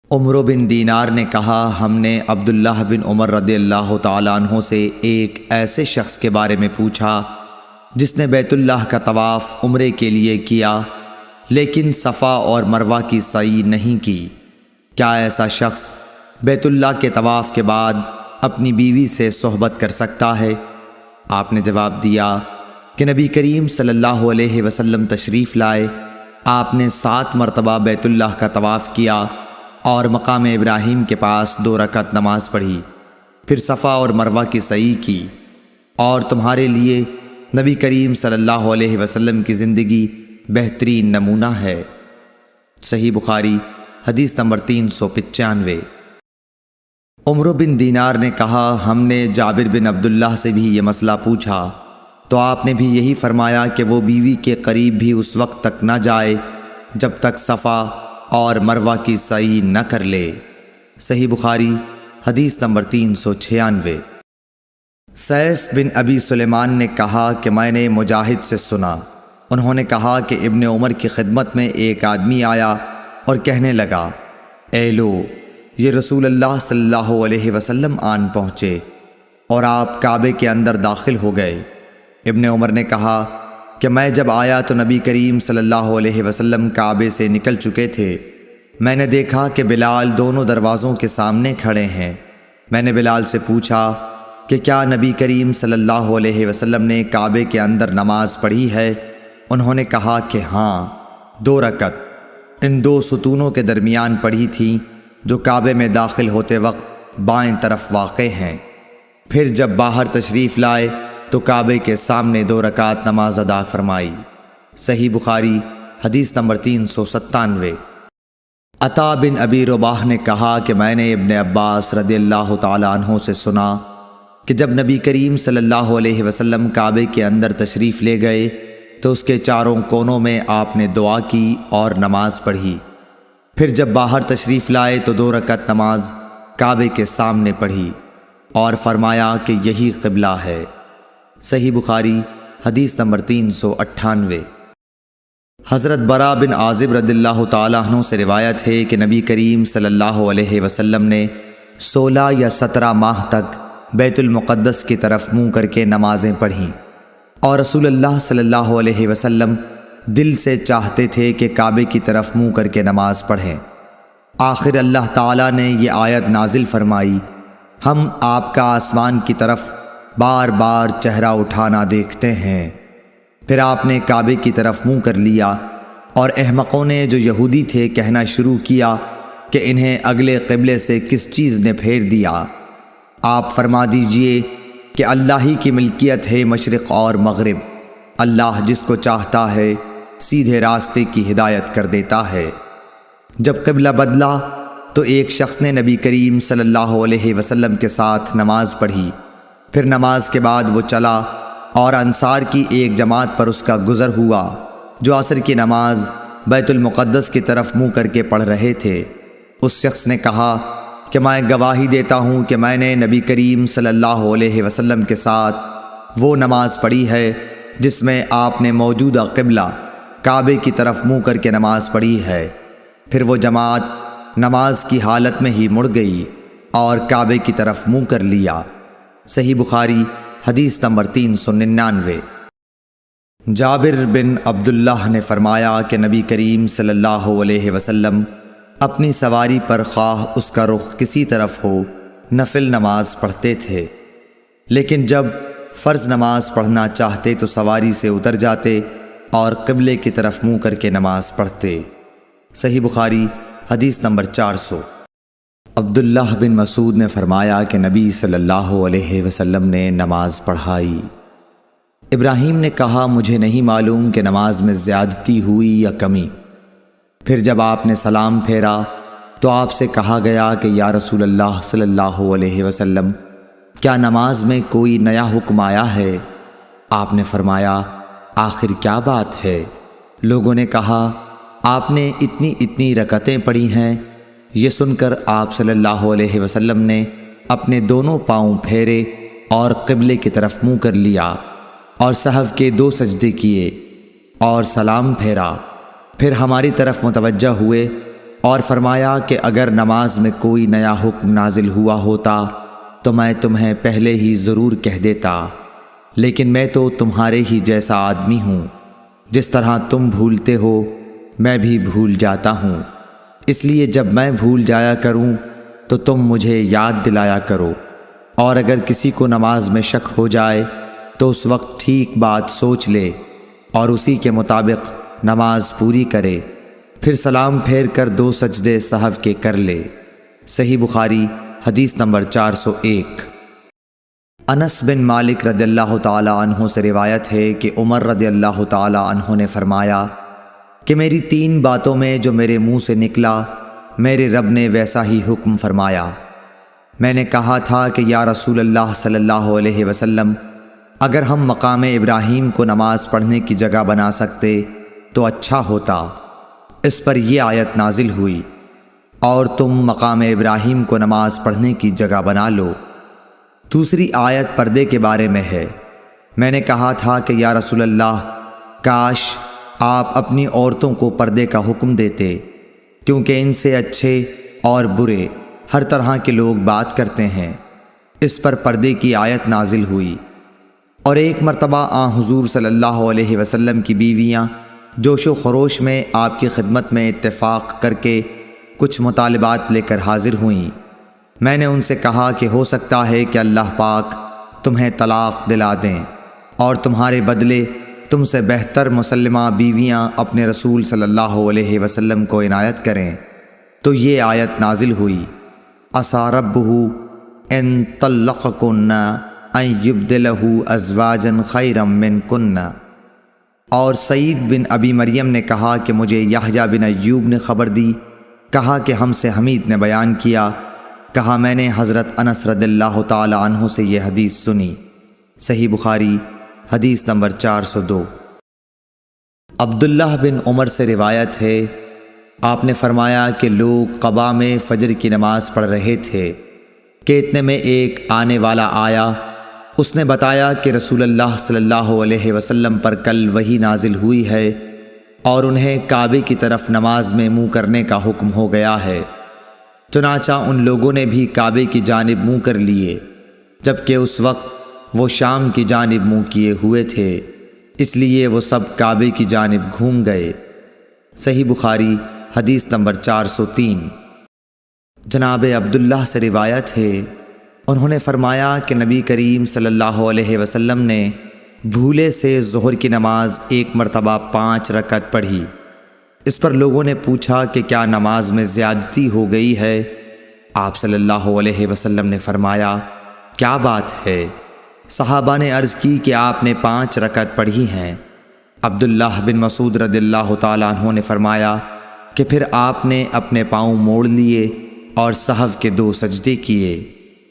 عمر بن دینار نے کہا ہم نے عبداللہ بن عمر رضی اللہ تعالیٰ عنہ سے ایک ایسے شخص کے بارے میں پوچھا جس نے بیت اللہ کا طواف عمرے کے لیے کیا لیکن صفا اور مروہ کی سعی نہیں کی، کیا ایسا شخص بیت اللہ کے طواف کے بعد اپنی بیوی سے صحبت کر سکتا ہے؟ آپ نے جواب دیا کہ نبی کریم صلی اللہ علیہ وسلم تشریف لائے، آپ نے 7 مرتبہ بیت اللہ کا طواف کیا اور مقام ابراہیم کے پاس 2 رکعت نماز پڑھی، پھر صفا اور مروہ کی سعی کی، اور تمہارے لیے نبی کریم صلی اللہ علیہ وسلم کی زندگی بہترین نمونہ ہے۔ صحیح بخاری حدیث نمبر 395۔ عمر بن دینار نے کہا ہم نے جابر بن عبداللہ سے بھی یہ مسئلہ پوچھا تو آپ نے بھی یہی فرمایا کہ وہ بیوی کے قریب بھی اس وقت تک نہ جائے جب تک صفا اور مروہ کی سعی نہ کر لے۔ صحیح بخاری حدیث نمبر 396۔ سیف بن ابی سلیمان نے کہا کہ میں نے مجاہد سے سنا، انہوں نے کہا کہ ابن عمر کی خدمت میں ایک آدمی آیا اور کہنے لگا اے لو، یہ رسول اللہ صلی اللہ علیہ وسلم آن پہنچے اور آپ کعبے کے اندر داخل ہو گئے۔ ابن عمر نے کہا کہ میں جب آیا تو نبی کریم صلی اللہ علیہ وسلم کعبے سے نکل چکے تھے۔ میں نے دیکھا کہ بلال دونوں دروازوں کے سامنے کھڑے ہیں۔ میں نے بلال سے پوچھا کہ کیا نبی کریم صلی اللہ علیہ وسلم نے کعبے کے اندر نماز پڑھی ہے؟ انہوں نے کہا کہ ہاں، 2 رکعت ان 2 ستونوں کے درمیان پڑھی تھیں جو کعبے میں داخل ہوتے وقت بائیں طرف واقع ہیں۔ پھر جب باہر تشریف لائے تو کعبے کے سامنے 2 رکعت نماز ادا فرمائی۔ صحیح بخاری حدیث نمبر 397۔ عطا بن ابی رباح نے کہا کہ میں نے ابن عباس رضی اللہ تعالیٰ عنہ سے سنا کہ جب نبی کریم صلی اللہ علیہ وسلم کعبے کے اندر تشریف لے گئے تو اس کے چاروں کونوں میں آپ نے دعا کی اور نماز پڑھی۔ پھر جب باہر تشریف لائے تو 2 رکعت نماز کعبے کے سامنے پڑھی اور فرمایا کہ یہی قبلہ ہے۔ صحیح بخاری حدیث نمبر 398۔ حضرت برا بن عازب رضی اللہ تعالیٰ عنہ سے روایت ہے کہ نبی کریم صلی اللہ علیہ وسلم نے 16 یا 17 ماہ تک بیت المقدس کی طرف منہ کر کے نمازیں پڑھیں، اور رسول اللہ صلی اللہ علیہ وسلم دل سے چاہتے تھے کہ کعبے کی طرف منہ کر کے نماز پڑھیں۔ آخر اللہ تعالیٰ نے یہ آیت نازل فرمائی، ہم آپ کا آسمان کی طرف بار بار چہرہ اٹھانا دیکھتے ہیں۔ پھر آپ نے کعبے کی طرف منہ کر لیا، اور احمقوں نے جو یہودی تھے کہنا شروع کیا کہ انہیں اگلے قبلے سے کس چیز نے پھیر دیا۔ آپ فرما دیجئے کہ اللہ ہی کی ملکیت ہے مشرق اور مغرب، اللہ جس کو چاہتا ہے سیدھے راستے کی ہدایت کر دیتا ہے۔ جب قبلہ بدلا تو ایک شخص نے نبی کریم صلی اللہ علیہ وسلم کے ساتھ نماز پڑھی، پھر نماز کے بعد وہ چلا اور انصار کی ایک جماعت پر اس کا گزر ہوا جو عصر کی نماز بیت المقدس کی طرف منہ کر کے پڑھ رہے تھے۔ اس شخص نے کہا کہ میں گواہی دیتا ہوں کہ میں نے نبی کریم صلی اللہ علیہ وسلم کے ساتھ وہ نماز پڑھی ہے جس میں آپ نے موجودہ قبلہ کعبے کی طرف منہ کر کے نماز پڑھی ہے۔ پھر وہ جماعت نماز کی حالت میں ہی مڑ گئی اور کعبے کی طرف منہ کر لیا۔ صحیح بخاری حدیث نمبر 399۔ جابر بن عبداللہ نے فرمایا کہ نبی کریم صلی اللہ علیہ وسلم اپنی سواری پر خواہ اس کا رخ کسی طرف ہو نفل نماز پڑھتے تھے، لیکن جب فرض نماز پڑھنا چاہتے تو سواری سے اتر جاتے اور قبلے کی طرف منہ کر کے نماز پڑھتے۔ صحیح بخاری حدیث نمبر 400۔ عبداللہ بن مسعود نے فرمایا کہ نبی صلی اللہ علیہ وسلم نے نماز پڑھائی۔ ابراہیم نے کہا مجھے نہیں معلوم کہ نماز میں زیادتی ہوئی یا کمی۔ پھر جب آپ نے سلام پھیرا تو آپ سے کہا گیا کہ یا رسول اللہ صلی اللہ علیہ وسلم کیا نماز میں کوئی نیا حکم آیا ہے؟ آپ نے فرمایا آخر کیا بات ہے؟ لوگوں نے کہا آپ نے اتنی رکعتیں پڑھی ہیں۔ یہ سن کر آپ صلی اللہ علیہ وسلم نے اپنے دونوں پاؤں پھیرے اور قبلے کی طرف منہ کر لیا اور سہو کے 2 سجدے کیے اور سلام پھیرا، پھر ہماری طرف متوجہ ہوئے اور فرمایا کہ اگر نماز میں کوئی نیا حکم نازل ہوا ہوتا تو میں تمہیں پہلے ہی ضرور کہہ دیتا، لیکن میں تو تمہارے ہی جیسا آدمی ہوں، جس طرح تم بھولتے ہو میں بھی بھول جاتا ہوں، اس لیے جب میں بھول جایا کروں تو تم مجھے یاد دلایا کرو، اور اگر کسی کو نماز میں شک ہو جائے تو اس وقت ٹھیک بات سوچ لے اور اسی کے مطابق نماز پوری کرے، پھر سلام پھیر کر 2 سجدے سہو کے کر لے۔ صحیح بخاری حدیث نمبر 401۔ انس بن مالک رضی اللہ تعالی عنہ سے روایت ہے کہ عمر رضی اللہ تعالی عنہ نے فرمایا کہ میری 3 باتوں میں جو میرے منہ سے نکلا میرے رب نے ویسا ہی حکم فرمایا۔ میں نے کہا تھا کہ یا رسول اللہ صلی اللہ علیہ وسلم اگر ہم مقام ابراہیم کو نماز پڑھنے کی جگہ بنا سکتے تو اچھا ہوتا۔ اس پر یہ آیت نازل ہوئی اور تم مقام ابراہیم کو نماز پڑھنے کی جگہ بنا لو۔ دوسری آیت پردے کے بارے میں ہے۔ میں نے کہا تھا کہ یا رسول اللہ کاش آپ اپنی عورتوں کو پردے کا حکم دیتے، کیونکہ ان سے اچھے اور برے ہر طرح کے لوگ بات کرتے ہیں۔ اس پر پردے کی آیت نازل ہوئی۔ اور ایک مرتبہ حضور صلی اللہ علیہ وسلم کی بیویاں جوش و خروش میں آپ کی خدمت میں اتفاق کر کے کچھ مطالبات لے کر حاضر ہوئیں۔ میں نے ان سے کہا کہ ہو سکتا ہے کہ اللہ پاک تمہیں طلاق دلا دیں اور تمہارے بدلے تم سے بہتر مسلمہ بیویاں اپنے رسول صلی اللہ علیہ وسلم کو عنایت کریں، تو یہ آیت نازل ہوئی عسیٰ ربہ ان طلقکن ان یبدلہ ازواجا خیرا منکن۔ اور سعید بن ابی مریم نے کہا کہ مجھے یحییٰ بن ایوب نے خبر دی، کہا کہ ہم سے حمید نے بیان کیا، کہا میں نے حضرت انس رضی اللہ تعالی عنہ سے یہ حدیث سنی۔ صحیح بخاری حدیث نمبر 402۔ عبداللہ بن عمر سے روایت ہے آپ نے فرمایا کہ لوگ قباء میں فجر کی نماز پڑھ رہے تھے کہ اتنے میں ایک آنے والا آیا، اس نے بتایا کہ رسول اللہ صلی اللہ علیہ وسلم پر کل وحی نازل ہوئی ہے اور انہیں کعبے کی طرف نماز میں منہ کرنے کا حکم ہو گیا ہے۔ چنانچہ ان لوگوں نے بھی کعبے کی جانب منہ کر لیے، جبکہ اس وقت وہ شام کی جانب منہ کیے ہوئے تھے، اس لیے وہ سب کعبے کی جانب گھوم گئے۔ صحیح بخاری حدیث نمبر 403۔ جناب عبداللہ سے روایت ہے انہوں نے فرمایا کہ نبی کریم صلی اللہ علیہ وسلم نے بھولے سے ظہر کی نماز ایک مرتبہ 5 رکعت پڑھی۔ اس پر لوگوں نے پوچھا کہ کیا نماز میں زیادتی ہو گئی ہے؟ آپ صلی اللہ علیہ وسلم نے فرمایا کیا بات ہے؟ صحابہ نے عرض کی کہ آپ نے 5 رکعت پڑھی ہیں۔ عبداللہ بن مسعود رضی اللہ تعالیٰ عنہ نے فرمایا کہ پھر آپ نے اپنے پاؤں موڑ لیے اور سہو کے 2 سجدے کیے۔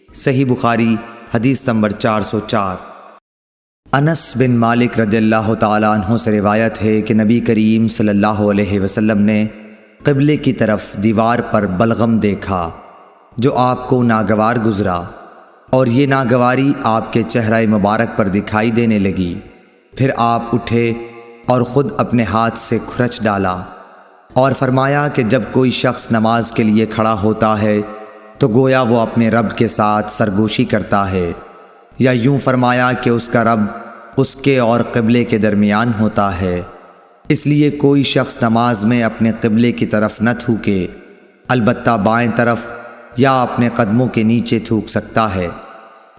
صحیح بخاری حدیث نمبر 404۔ انس بن مالک رضی اللہ تعالیٰ عنہ سے روایت ہے کہ نبی کریم صلی اللہ علیہ وسلم نے قبلے کی طرف دیوار پر بلغم دیکھا جو آپ کو ناگوار گزرا، اور یہ ناگواری آپ کے چہرہ مبارک پر دکھائی دینے لگی۔ پھر آپ اٹھے اور خود اپنے ہاتھ سے کھرچ ڈالا اور فرمایا کہ جب کوئی شخص نماز کے لیے کھڑا ہوتا ہے تو گویا وہ اپنے رب کے ساتھ سرگوشی کرتا ہے، یا یوں فرمایا کہ اس کا رب اس کے اور قبلے کے درمیان ہوتا ہے، اس لیے کوئی شخص نماز میں اپنے قبلے کی طرف نہ تھوکے، البتہ بائیں طرف یا اپنے قدموں کے نیچے تھوک سکتا ہے۔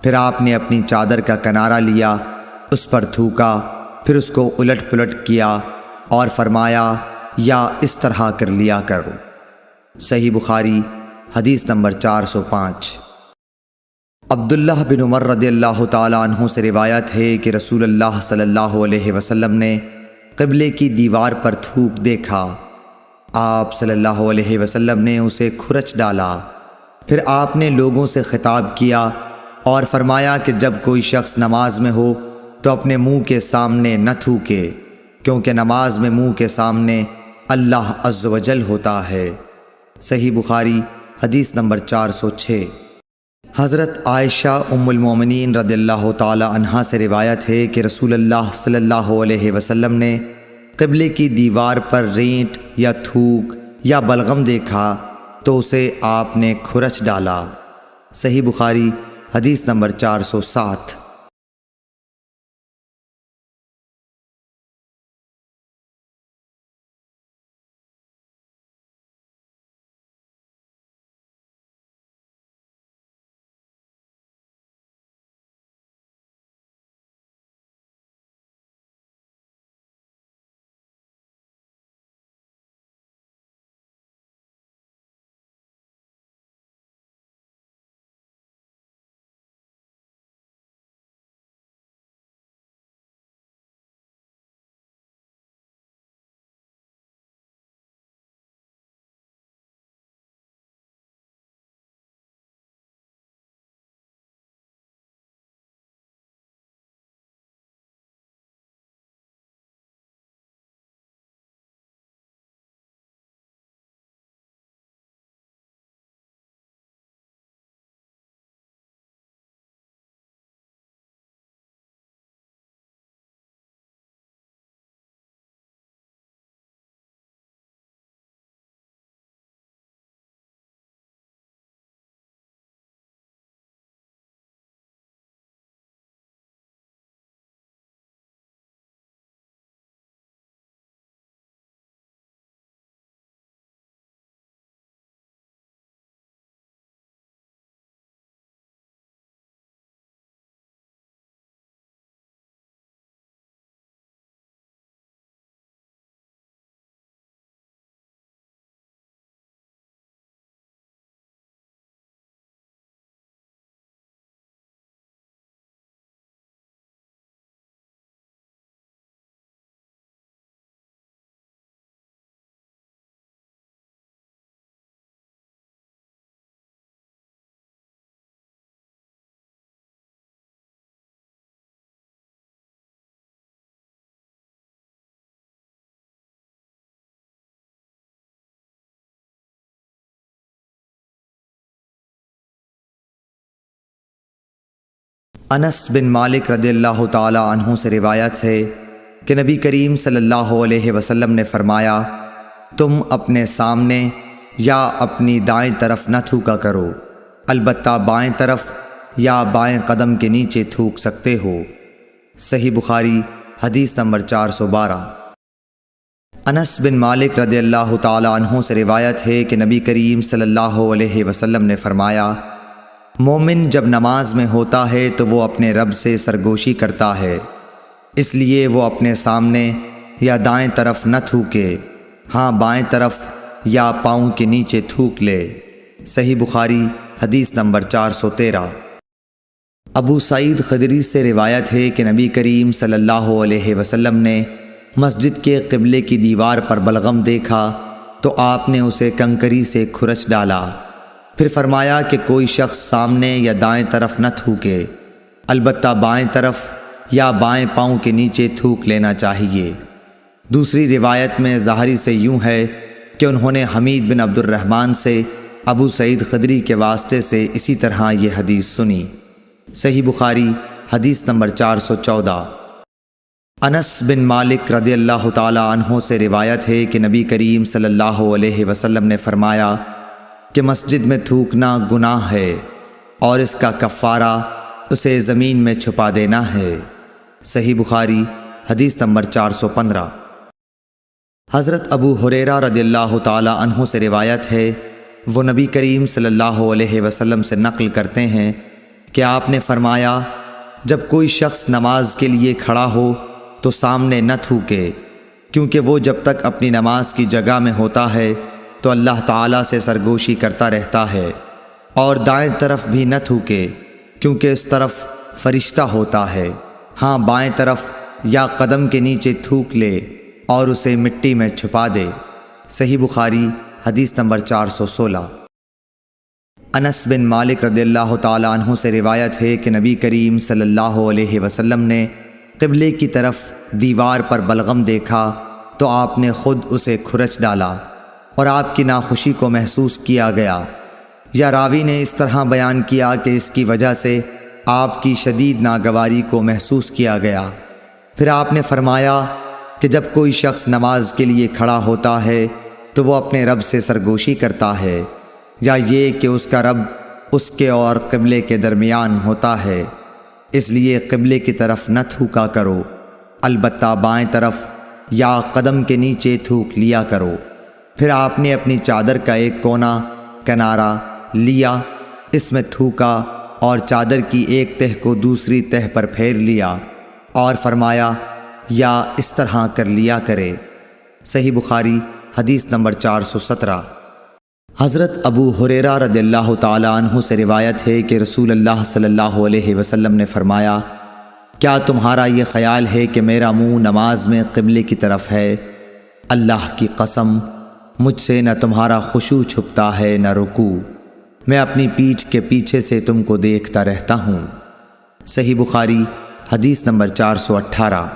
پھر آپ نے اپنی چادر کا کنارہ لیا، اس پر تھوکا، پھر اس کو الٹ پلٹ کیا اور فرمایا یا اس طرح کر لیا کرو۔ صحیح بخاری حدیث نمبر 405۔ عبداللہ بن عمر رضی اللہ تعالیٰ عنہ سے روایت ہے کہ رسول اللہ صلی اللہ علیہ وسلم نے قبلے کی دیوار پر تھوک دیکھا۔ آپ صلی اللہ علیہ وسلم نے اسے کھرچ ڈالا۔ پھر آپ نے لوگوں سے خطاب کیا اور فرمایا کہ جب کوئی شخص نماز میں ہو تو اپنے منہ کے سامنے نہ تھوکے، کیونکہ نماز میں منہ کے سامنے اللہ عز و جل ہوتا ہے۔ صحیح بخاری حدیث نمبر 406۔ حضرت عائشہ ام المومنین رضی اللہ تعالی عنہا سے روایت ہے کہ رسول اللہ صلی اللہ علیہ وسلم نے قبلے کی دیوار پر رینٹ یا تھوک یا بلغم دیکھا تو اسے آپ نے کھرچ ڈالا۔ صحیح بخاری حدیث نمبر 407۔ انس بن مالک رضی اللہ تعالی عنہ سے روایت ہے کہ نبی کریم صلی اللہ علیہ وسلم نے فرمایا، تم اپنے سامنے یا اپنی دائیں طرف نہ تھوکا کرو، البتہ بائیں طرف یا بائیں قدم کے نیچے تھوک سکتے ہو۔ صحیح بخاری حدیث نمبر 412۔ انس بن مالک رضی اللہ تعالی عنہ سے روایت ہے کہ نبی کریم صلی اللہ علیہ وسلم نے فرمایا، مومن جب نماز میں ہوتا ہے تو وہ اپنے رب سے سرگوشی کرتا ہے، اس لیے وہ اپنے سامنے یا دائیں طرف نہ تھوکے، ہاں بائیں طرف یا پاؤں کے نیچے تھوک لے۔ صحیح بخاری حدیث نمبر 413۔ ابو سعید خدری سے روایت ہے کہ نبی کریم صلی اللہ علیہ وسلم نے مسجد کے قبلے کی دیوار پر بلغم دیکھا تو آپ نے اسے کنکری سے کھرچ ڈالا۔ پھر فرمایا کہ کوئی شخص سامنے یا دائیں طرف نہ تھوکے، البتہ بائیں طرف یا بائیں پاؤں کے نیچے تھوک لینا چاہیے۔ دوسری روایت میں ظاہری سے یوں ہے کہ انہوں نے حمید بن عبد الرحمن سے ابو سعید خدری کے واسطے سے اسی طرح یہ حدیث سنی۔ صحیح بخاری حدیث نمبر 414۔ انس بن مالک رضی اللہ تعالی عنہ سے روایت ہے کہ نبی کریم صلی اللہ علیہ وسلم نے فرمایا کہ مسجد میں تھوکنا گناہ ہے اور اس کا کفارہ اسے زمین میں چھپا دینا ہے۔ صحیح بخاری حدیث نمبر 415۔ حضرت ابو ہریرہ رضی اللہ تعالی عنہ سے روایت ہے، وہ نبی کریم صلی اللہ علیہ وسلم سے نقل کرتے ہیں کہ آپ نے فرمایا، جب کوئی شخص نماز کے لیے کھڑا ہو تو سامنے نہ تھوکے، کیونکہ وہ جب تک اپنی نماز کی جگہ میں ہوتا ہے تو اللہ تعالیٰ سے سرگوشی کرتا رہتا ہے، اور دائیں طرف بھی نہ تھوکے، کیونکہ اس طرف فرشتہ ہوتا ہے۔ ہاں، بائیں طرف یا قدم کے نیچے تھوک لے اور اسے مٹی میں چھپا دے۔ صحیح بخاری حدیث نمبر 416۔ انس بن مالک رضی اللہ تعالیٰ عنہ سے روایت ہے کہ نبی کریم صلی اللہ علیہ وسلم نے قبلے کی طرف دیوار پر بلغم دیکھا تو آپ نے خود اسے کھرچ ڈالا اور آپ کی ناخوشی کو محسوس کیا گیا، یا راوی نے اس طرح بیان کیا کہ اس کی وجہ سے آپ کی شدید ناگواری کو محسوس کیا گیا۔ پھر آپ نے فرمایا کہ جب کوئی شخص نماز کے لیے کھڑا ہوتا ہے تو وہ اپنے رب سے سرگوشی کرتا ہے، یا یہ کہ اس کا رب اس کے اور قبلے کے درمیان ہوتا ہے، اس لیے قبلے کی طرف نہ تھوکا کرو، البتہ بائیں طرف یا قدم کے نیچے تھوک لیا کرو۔ پھر آپ نے اپنی چادر کا ایک کنارہ لیا، اس میں تھوکا اور چادر کی ایک تہہ کو دوسری تہہ پر پھیر لیا، اور فرمایا، یا اس طرح کر لیا کرے۔ صحیح بخاری حدیث نمبر 417۔ حضرت ابو ہریرہ رضی اللہ تعالی عنہ سے روایت ہے کہ رسول اللہ صلی اللہ علیہ وسلم نے فرمایا، کیا تمہارا یہ خیال ہے کہ میرا منہ نماز میں قبلے کی طرف ہے؟ اللہ کی قسم، مجھ سے نہ تمہارا خشوع چھپتا ہے نہ رکوع، میں اپنی پیٹھ کے پیچھے سے تم کو دیکھتا رہتا ہوں۔ صحیح بخاری حدیث نمبر 418۔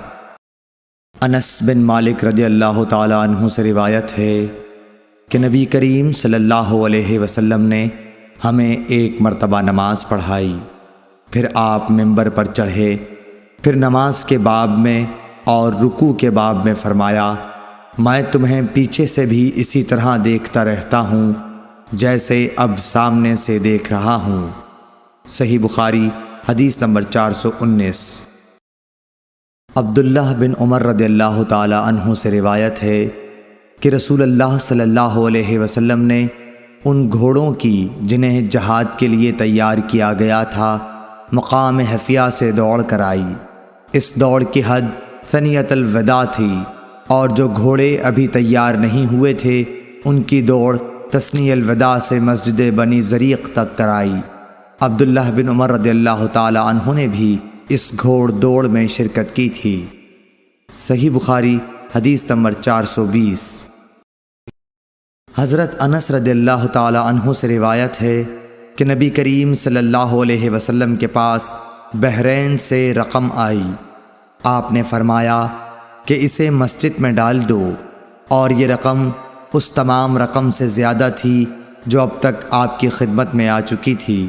انس بن مالک رضی اللہ تعالی عنہ سے روایت ہے کہ نبی کریم صلی اللہ علیہ وسلم نے ہمیں ایک مرتبہ نماز پڑھائی، پھر آپ منبر پر چڑھے، پھر نماز کے باب میں اور رکوع کے باب میں فرمایا، میں تمہیں پیچھے سے بھی اسی طرح دیکھتا رہتا ہوں جیسے اب سامنے سے دیکھ رہا ہوں۔ صحیح بخاری حدیث نمبر 419۔ عبداللہ بن عمر رضی اللہ تعالی عنہ سے روایت ہے کہ رسول اللہ صلی اللہ علیہ وسلم نے ان گھوڑوں کی جنہیں جہاد کے لیے تیار کیا گیا تھا مقام حفیہ سے دوڑ کرائی۔ اس دوڑ کی حد ثنیۃ الوداع تھی، اور جو گھوڑے ابھی تیار نہیں ہوئے تھے ان کی دوڑ تثنی الوداع سے مسجد بنی زریق تک کرائی۔ عبداللہ بن عمر رضی اللہ تعالی عنہ نے بھی اس گھوڑ دوڑ میں شرکت کی تھی۔ صحیح بخاری حدیث نمبر 420۔ حضرت انس رضی اللہ تعالی عنہ سے روایت ہے کہ نبی کریم صلی اللہ علیہ وسلم کے پاس بحرین سے رقم آئی، آپ نے فرمایا کہ اسے مسجد میں ڈال دو، اور یہ رقم اس تمام رقم سے زیادہ تھی جو اب تک آپ کی خدمت میں آ چکی تھی۔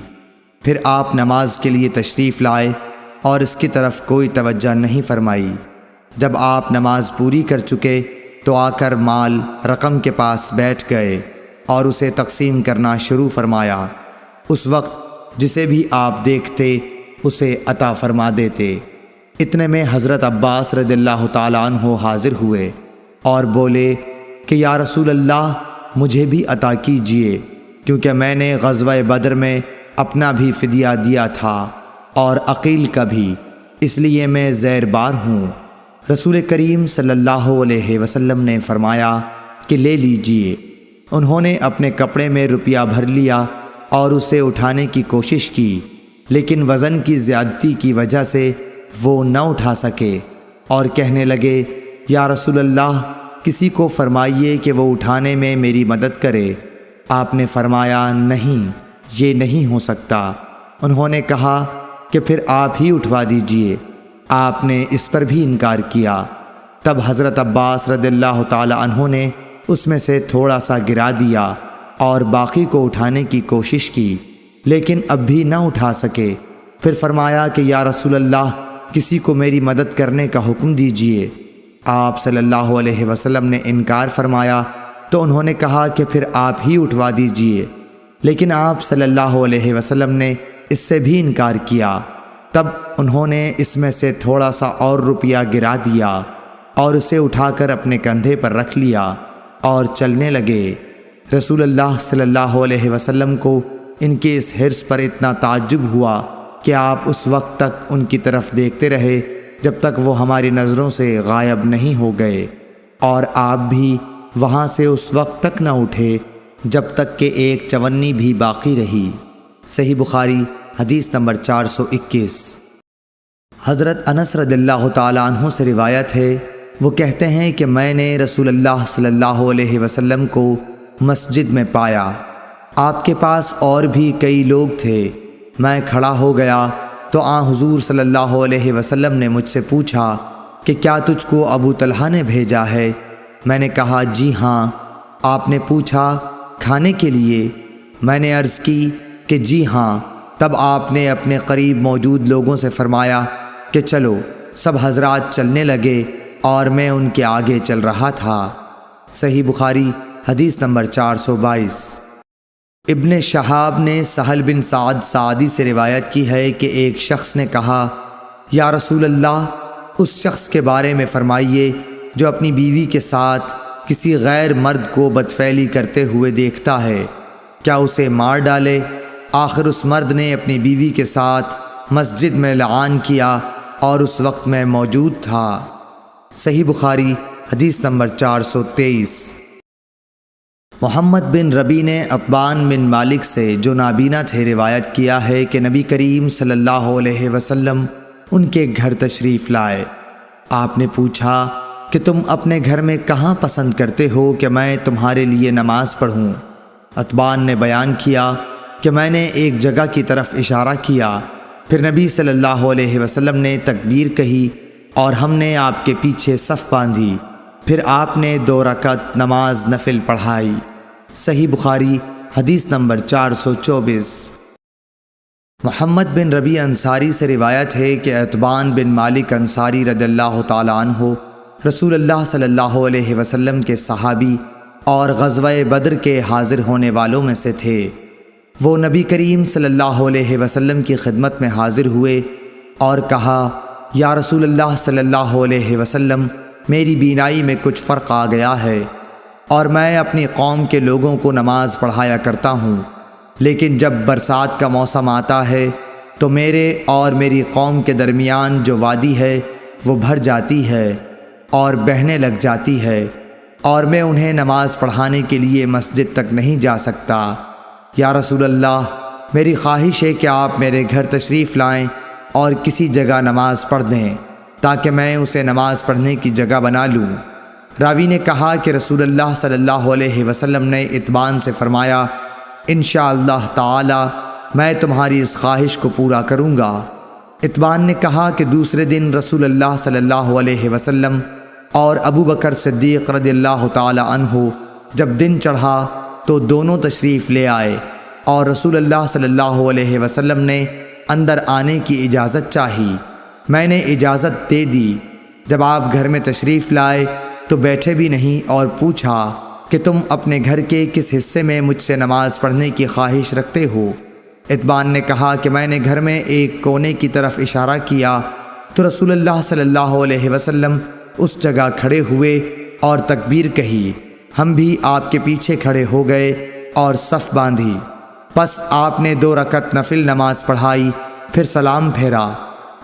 پھر آپ نماز کے لیے تشریف لائے اور اس کی طرف کوئی توجہ نہیں فرمائی۔ جب آپ نماز پوری کر چکے تو آ کر مال رقم کے پاس بیٹھ گئے اور اسے تقسیم کرنا شروع فرمایا۔ اس وقت جسے بھی آپ دیکھتے اسے عطا فرما دیتے۔ اتنے میں حضرت عباس رضی اللہ تعالیٰ عنہ حاضر ہوئے اور بولے کہ یا رسول اللہ، مجھے بھی عطا کیجئے، کیونکہ میں نے غزوہ بدر میں اپنا بھی فدیہ دیا تھا اور عقیل کا بھی، اس لیے میں زیر بار ہوں۔ رسول کریم صلی اللہ علیہ وسلم نے فرمایا کہ لے لیجئے۔ انہوں نے اپنے کپڑے میں روپیہ بھر لیا اور اسے اٹھانے کی کوشش کی، لیکن وزن کی زیادتی کی وجہ سے وہ نہ اٹھا سکے اور کہنے لگے، یا رسول اللہ، کسی کو فرمائیے کہ وہ اٹھانے میں میری مدد کرے۔ آپ نے فرمایا، نہیں، یہ نہیں ہو سکتا۔ انہوں نے کہا کہ پھر آپ ہی اٹھوا دیجئے۔ آپ نے اس پر بھی انکار کیا۔ تب حضرت عباس رضی اللہ تعالی عنہ نے اس میں سے تھوڑا سا گرا دیا اور باقی کو اٹھانے کی کوشش کی، لیکن اب بھی نہ اٹھا سکے۔ پھر فرمایا کہ یا رسول اللہ، کسی کو میری مدد کرنے کا حکم دیجئے۔ آپ صلی اللہ علیہ وسلم نے انکار فرمایا تو انہوں نے کہا کہ پھر آپ ہی اٹھوا دیجئے، لیکن آپ صلی اللہ علیہ وسلم نے اس سے بھی انکار کیا۔ تب انہوں نے اس میں سے تھوڑا سا اور روپیہ گرا دیا اور اسے اٹھا کر اپنے کندھے پر رکھ لیا اور چلنے لگے۔ رسول اللہ صلی اللہ علیہ وسلم کو ان کے اس حرص پر اتنا تعجب ہوا کہ آپ اس وقت تک ان کی طرف دیکھتے رہے جب تک وہ ہماری نظروں سے غائب نہیں ہو گئے، اور آپ بھی وہاں سے اس وقت تک نہ اٹھے جب تک کہ ایک چونی بھی باقی رہی۔ صحیح بخاری حدیث نمبر 421۔ حضرت انس رضی اللہ تعالیٰ عنہ سے روایت ہے، وہ کہتے ہیں کہ میں نے رسول اللہ صلی اللہ علیہ وسلم کو مسجد میں پایا، آپ کے پاس اور بھی کئی لوگ تھے۔ میں کھڑا ہو گیا تو حضور صلی اللہ علیہ وسلم نے مجھ سے پوچھا کہ کیا تجھ کو ابو طلحہ نے بھیجا ہے؟ میں نے کہا جی ہاں۔ آپ نے پوچھا کھانے کے لیے؟ میں نے عرض کی کہ جی ہاں۔ تب آپ نے اپنے قریب موجود لوگوں سے فرمایا کہ چلو۔ سب حضرات چلنے لگے اور میں ان کے آگے چل رہا تھا۔ صحیح بخاری حدیث نمبر 422۔ ابن شہاب نے سہل بن سعد سعدی سے روایت کی ہے کہ ایک شخص نے کہا یا رسول اللہ، اس شخص کے بارے میں فرمائیے جو اپنی بیوی کے ساتھ کسی غیر مرد کو بدفعلی کرتے ہوئے دیکھتا ہے، کیا اسے مار ڈالے؟ آخر اس مرد نے اپنی بیوی کے ساتھ مسجد میں لعان کیا اور اس وقت میں موجود تھا۔ صحیح بخاری حدیث نمبر 423۔ محمد بن ربی نے عتبان بن مالک سے جو نابینا تھے روایت کیا ہے کہ نبی کریم صلی اللہ علیہ وسلم ان کے گھر تشریف لائے۔ آپ نے پوچھا کہ تم اپنے گھر میں کہاں پسند کرتے ہو کہ میں تمہارے لیے نماز پڑھوں؟ عتبان نے بیان کیا کہ میں نے ایک جگہ کی طرف اشارہ کیا، پھر نبی صلی اللہ علیہ وسلم نے تکبیر کہی اور ہم نے آپ کے پیچھے صف باندھی، پھر آپ نے 2 رکعت نماز نفل پڑھائی۔ صحیح بخاری حدیث نمبر 424۔ محمد بن ربی انصاری سے روایت ہے کہ عتبان بن مالک انصاری رضی اللہ تعالیٰ عنہ رسول اللہ صلی اللہ علیہ وسلم کے صحابی اور غزوہ بدر کے حاضر ہونے والوں میں سے تھے۔ وہ نبی کریم صلی اللہ علیہ وسلم کی خدمت میں حاضر ہوئے اور کہا یا رسول اللہ صلی اللہ علیہ وسلم، میری بینائی میں کچھ فرق آ گیا ہے اور میں اپنی قوم کے لوگوں کو نماز پڑھایا کرتا ہوں، لیکن جب برسات کا موسم آتا ہے تو میرے اور میری قوم کے درمیان جو وادی ہے وہ بھر جاتی ہے اور بہنے لگ جاتی ہے، اور میں انہیں نماز پڑھانے کے لیے مسجد تک نہیں جا سکتا۔ یا رسول اللہ، میری خواہش ہے کہ آپ میرے گھر تشریف لائیں اور کسی جگہ نماز پڑھ دیں تاکہ میں اسے نماز پڑھنے کی جگہ بنا لوں۔ راوی نے کہا کہ رسول اللہ صلی اللہ علیہ وسلم نے عتبان سے فرمایا انشاءاللہ تعالی میں تمہاری اس خواہش کو پورا کروں گا۔ عتبان نے کہا کہ دوسرے دن رسول اللہ صلی اللہ علیہ وسلم اور ابو بکر صدیق رضی اللہ تعالی عنہ جب دن چڑھا تو دونوں تشریف لے آئے اور رسول اللہ صلی اللہ علیہ وسلم نے اندر آنے کی اجازت چاہی۔ میں نے اجازت دے دی۔ جب آپ گھر میں تشریف لائے تو بیٹھے بھی نہیں اور پوچھا کہ تم اپنے گھر کے کس حصے میں مجھ سے نماز پڑھنے کی خواہش رکھتے ہو؟ عتبان نے کہا کہ میں نے گھر میں ایک کونے کی طرف اشارہ کیا تو رسول اللہ صلی اللہ علیہ وسلم اس جگہ کھڑے ہوئے اور تکبیر کہی، ہم بھی آپ کے پیچھے کھڑے ہو گئے اور صف باندھی، پس آپ نے 2 رکعت نفل نماز پڑھائی، پھر سلام پھیرا۔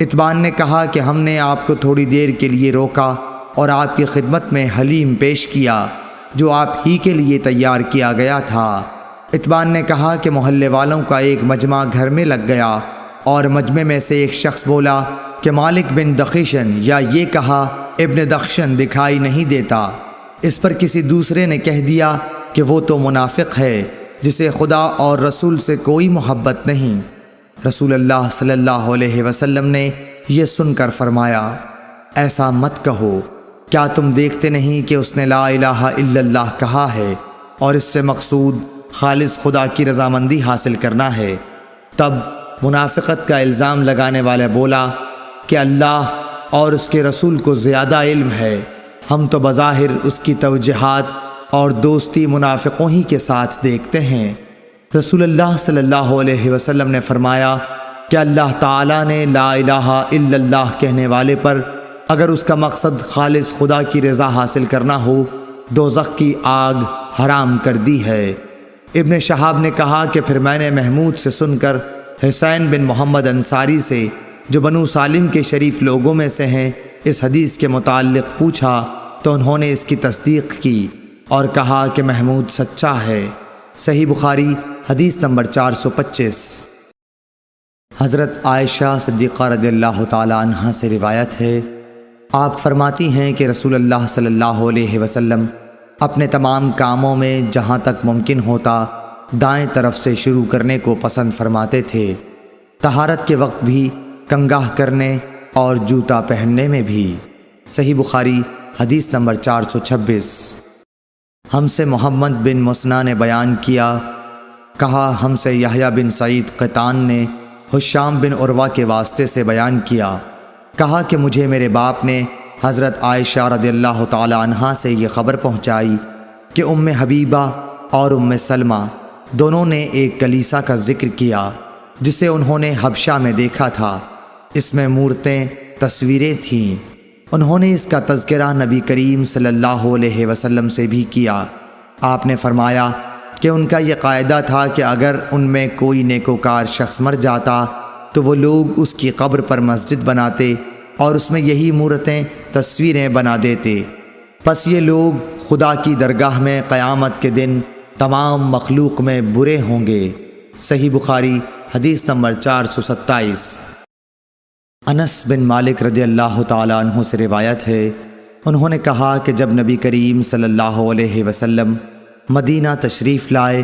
عتبان نے کہا کہ ہم نے آپ کو تھوڑی دیر کے لیے روکا اور آپ کی خدمت میں حلیم پیش کیا جو آپ ہی کے لیے تیار کیا گیا تھا۔ عتبان نے کہا کہ محلے والوں کا ایک مجمع گھر میں لگ گیا اور مجمع میں سے ایک شخص بولا کہ مالک بن دخشن، یا یہ کہا ابن دخشن دکھائی نہیں دیتا۔ اس پر کسی دوسرے نے کہہ دیا کہ وہ تو منافق ہے جسے خدا اور رسول سے کوئی محبت نہیں۔ رسول اللہ صلی اللہ علیہ وسلم نے یہ سن کر فرمایا ایسا مت کہو، کیا تم دیکھتے نہیں کہ اس نے لا الہ الا اللہ کہا ہے اور اس سے مقصود خالص خدا کی رضامندی حاصل کرنا ہے؟ تب منافقت کا الزام لگانے والا بولا کہ اللہ اور اس کے رسول کو زیادہ علم ہے، ہم تو بظاہر اس کی توجیہات اور دوستی منافقوں ہی کے ساتھ دیکھتے ہیں۔ رسول اللہ صلی اللہ علیہ وسلم نے فرمایا کہ اللہ تعالیٰ نے لا الہ الا اللہ کہنے والے پر اگر اس کا مقصد خالص خدا کی رضا حاصل کرنا ہو دوزخ کی آگ حرام کر دی ہے۔ ابن شہاب نے کہا کہ پھر میں نے محمود سے سن کر حسین بن محمد انصاری سے جو بنو سالم کے شریف لوگوں میں سے ہیں اس حدیث کے متعلق پوچھا تو انہوں نے اس کی تصدیق کی اور کہا کہ محمود سچا ہے۔ صحیح بخاری حدیث نمبر 425۔ حضرت عائشہ صدیقہ رضی اللہ تعالی عنہا سے روایت ہے، آپ فرماتی ہیں کہ رسول اللہ صلی اللہ علیہ وسلم اپنے تمام کاموں میں جہاں تک ممکن ہوتا دائیں طرف سے شروع کرنے کو پسند فرماتے تھے، طہارت کے وقت بھی، کنگھا کرنے اور جوتا پہننے میں بھی۔ صحیح بخاری حدیث نمبر 426۔ ہم سے محمد بن مسنہ نے بیان کیا، کہا ہم سے یحییٰ بن سعید قطان نے ہشام بن عروہ کے واسطے سے بیان کیا، کہا کہ مجھے میرے باپ نے حضرت عائشہ رضی اللہ تعالی عنہا سے یہ خبر پہنچائی کہ ام حبیبہ اور ام سلمہ دونوں نے ایک کلیسا کا ذکر کیا جسے انہوں نے حبشہ میں دیکھا تھا، اس میں مورتیں، تصویریں تھیں۔ انہوں نے اس کا تذکرہ نبی کریم صلی اللہ علیہ وسلم سے بھی کیا۔ آپ نے فرمایا کہ ان کا یہ قاعدہ تھا کہ اگر ان میں کوئی نیکوکار شخص مر جاتا تو وہ لوگ اس کی قبر پر مسجد بناتے اور اس میں یہی مورتیں، تصویریں بنا دیتے، پس یہ لوگ خدا کی درگاہ میں قیامت کے دن تمام مخلوق میں برے ہوں گے۔ صحیح بخاری حدیث نمبر 427۔ انس بن مالک رضی اللہ تعالی عنہ سے روایت ہے، انہوں نے کہا کہ جب نبی کریم صلی اللہ علیہ وسلم مدینہ تشریف لائے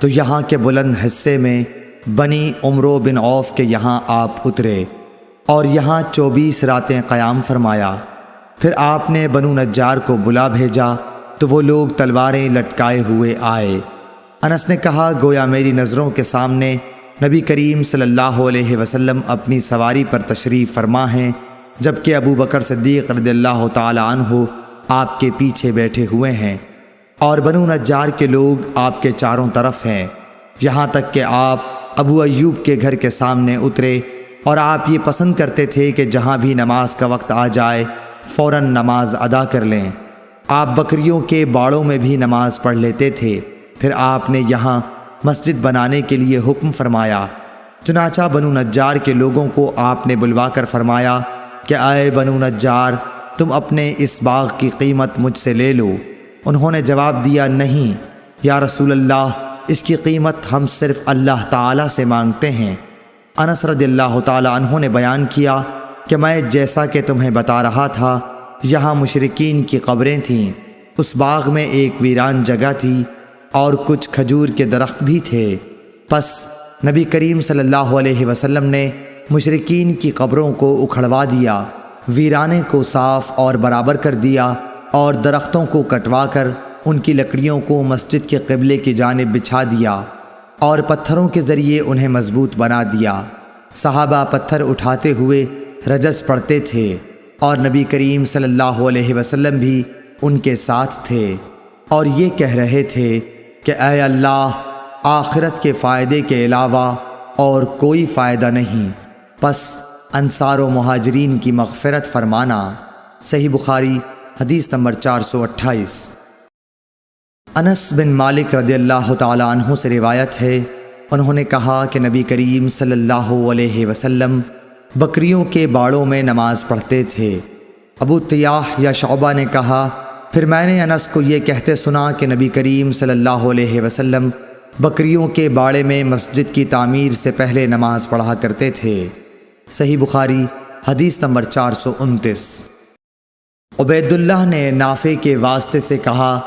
تو یہاں کے بلند حصے میں بنی عمرو بن عوف کے یہاں آپ اترے اور یہاں 24 راتیں قیام فرمایا۔ پھر آپ نے بنو نجار کو بلا بھیجا تو وہ لوگ تلواریں لٹکائے ہوئے آئے۔ انس نے کہا گویا میری نظروں کے سامنے نبی کریم صلی اللہ علیہ وسلم اپنی سواری پر تشریف فرما ہیں، جبکہ ابو بکر صدیق رضی اللہ تعالی عنہ آپ کے پیچھے بیٹھے ہوئے ہیں اور بنو نجار کے لوگ آپ کے چاروں طرف ہیں، یہاں تک کہ آپ ابو ایوب کے گھر کے سامنے اترے اور آپ یہ پسند کرتے تھے کہ جہاں بھی نماز کا وقت آ جائے فوراً نماز ادا کر لیں۔ آپ بکریوں کے باڑوں میں بھی نماز پڑھ لیتے تھے۔ پھر آپ نے یہاں مسجد بنانے کے لیے حکم فرمایا، چنانچہ بنو نجار کے لوگوں کو آپ نے بلوا کر فرمایا کہ اے بنو نجار، تم اپنے اس باغ کی قیمت مجھ سے لے لو۔ انہوں نے جواب دیا، نہیں یا رسول اللہ، اس کی قیمت ہم صرف اللہ تعالیٰ سے مانگتے ہیں۔ انس رضی اللہ تعالی عنہ نے بیان کیا کہ میں جیسا کہ تمہیں بتا رہا تھا یہاں مشرکین کی قبریں تھیں، اس باغ میں ایک ویران جگہ تھی اور کچھ کھجور کے درخت بھی تھے، پس نبی کریم صلی اللہ علیہ وسلم نے مشرکین کی قبروں کو اکھڑوا دیا، ویرانے کو صاف اور برابر کر دیا اور درختوں کو کٹوا کر ان کی لکڑیوں کو مسجد کے قبلے کی جانب بچھا دیا اور پتھروں کے ذریعے انہیں مضبوط بنا دیا۔ صحابہ پتھر اٹھاتے ہوئے رجز پڑھتے تھے اور نبی کریم صلی اللہ علیہ وسلم بھی ان کے ساتھ تھے اور یہ کہہ رہے تھے کہ اے اللہ، آخرت کے فائدے کے علاوہ اور کوئی فائدہ نہیں، پس انصار و مہاجرین کی مغفرت فرمانا۔ صحیح بخاری حدیث نمبر 428۔ انس بن مالک رضی اللہ تعالی عنہ سے روایت ہے، انہوں نے کہا کہ نبی کریم صلی اللہ علیہ وسلم بکریوں کے باڑوں میں نماز پڑھتے تھے۔ ابو طیاح یا شعبہ نے کہا پھر میں نے انس کو یہ کہتے سنا کہ نبی کریم صلی اللہ علیہ وسلم بکریوں کے باڑے میں مسجد کی تعمیر سے پہلے نماز پڑھا کرتے تھے۔ صحیح بخاری حدیث نمبر 429۔ عبید اللہ نے نافع کے واسطے سے کہا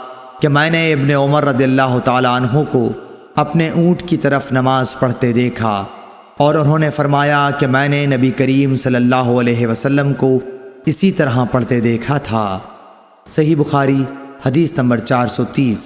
کہ میں نے ابن عمر رضی اللہ تعالی عنہ کو اپنے اونٹ کی طرف نماز پڑھتے دیکھا اور انہوں نے فرمایا کہ میں نے نبی کریم صلی اللہ علیہ وسلم کو اسی طرح پڑھتے دیکھا تھا۔ صحیح بخاری حدیث نمبر 430۔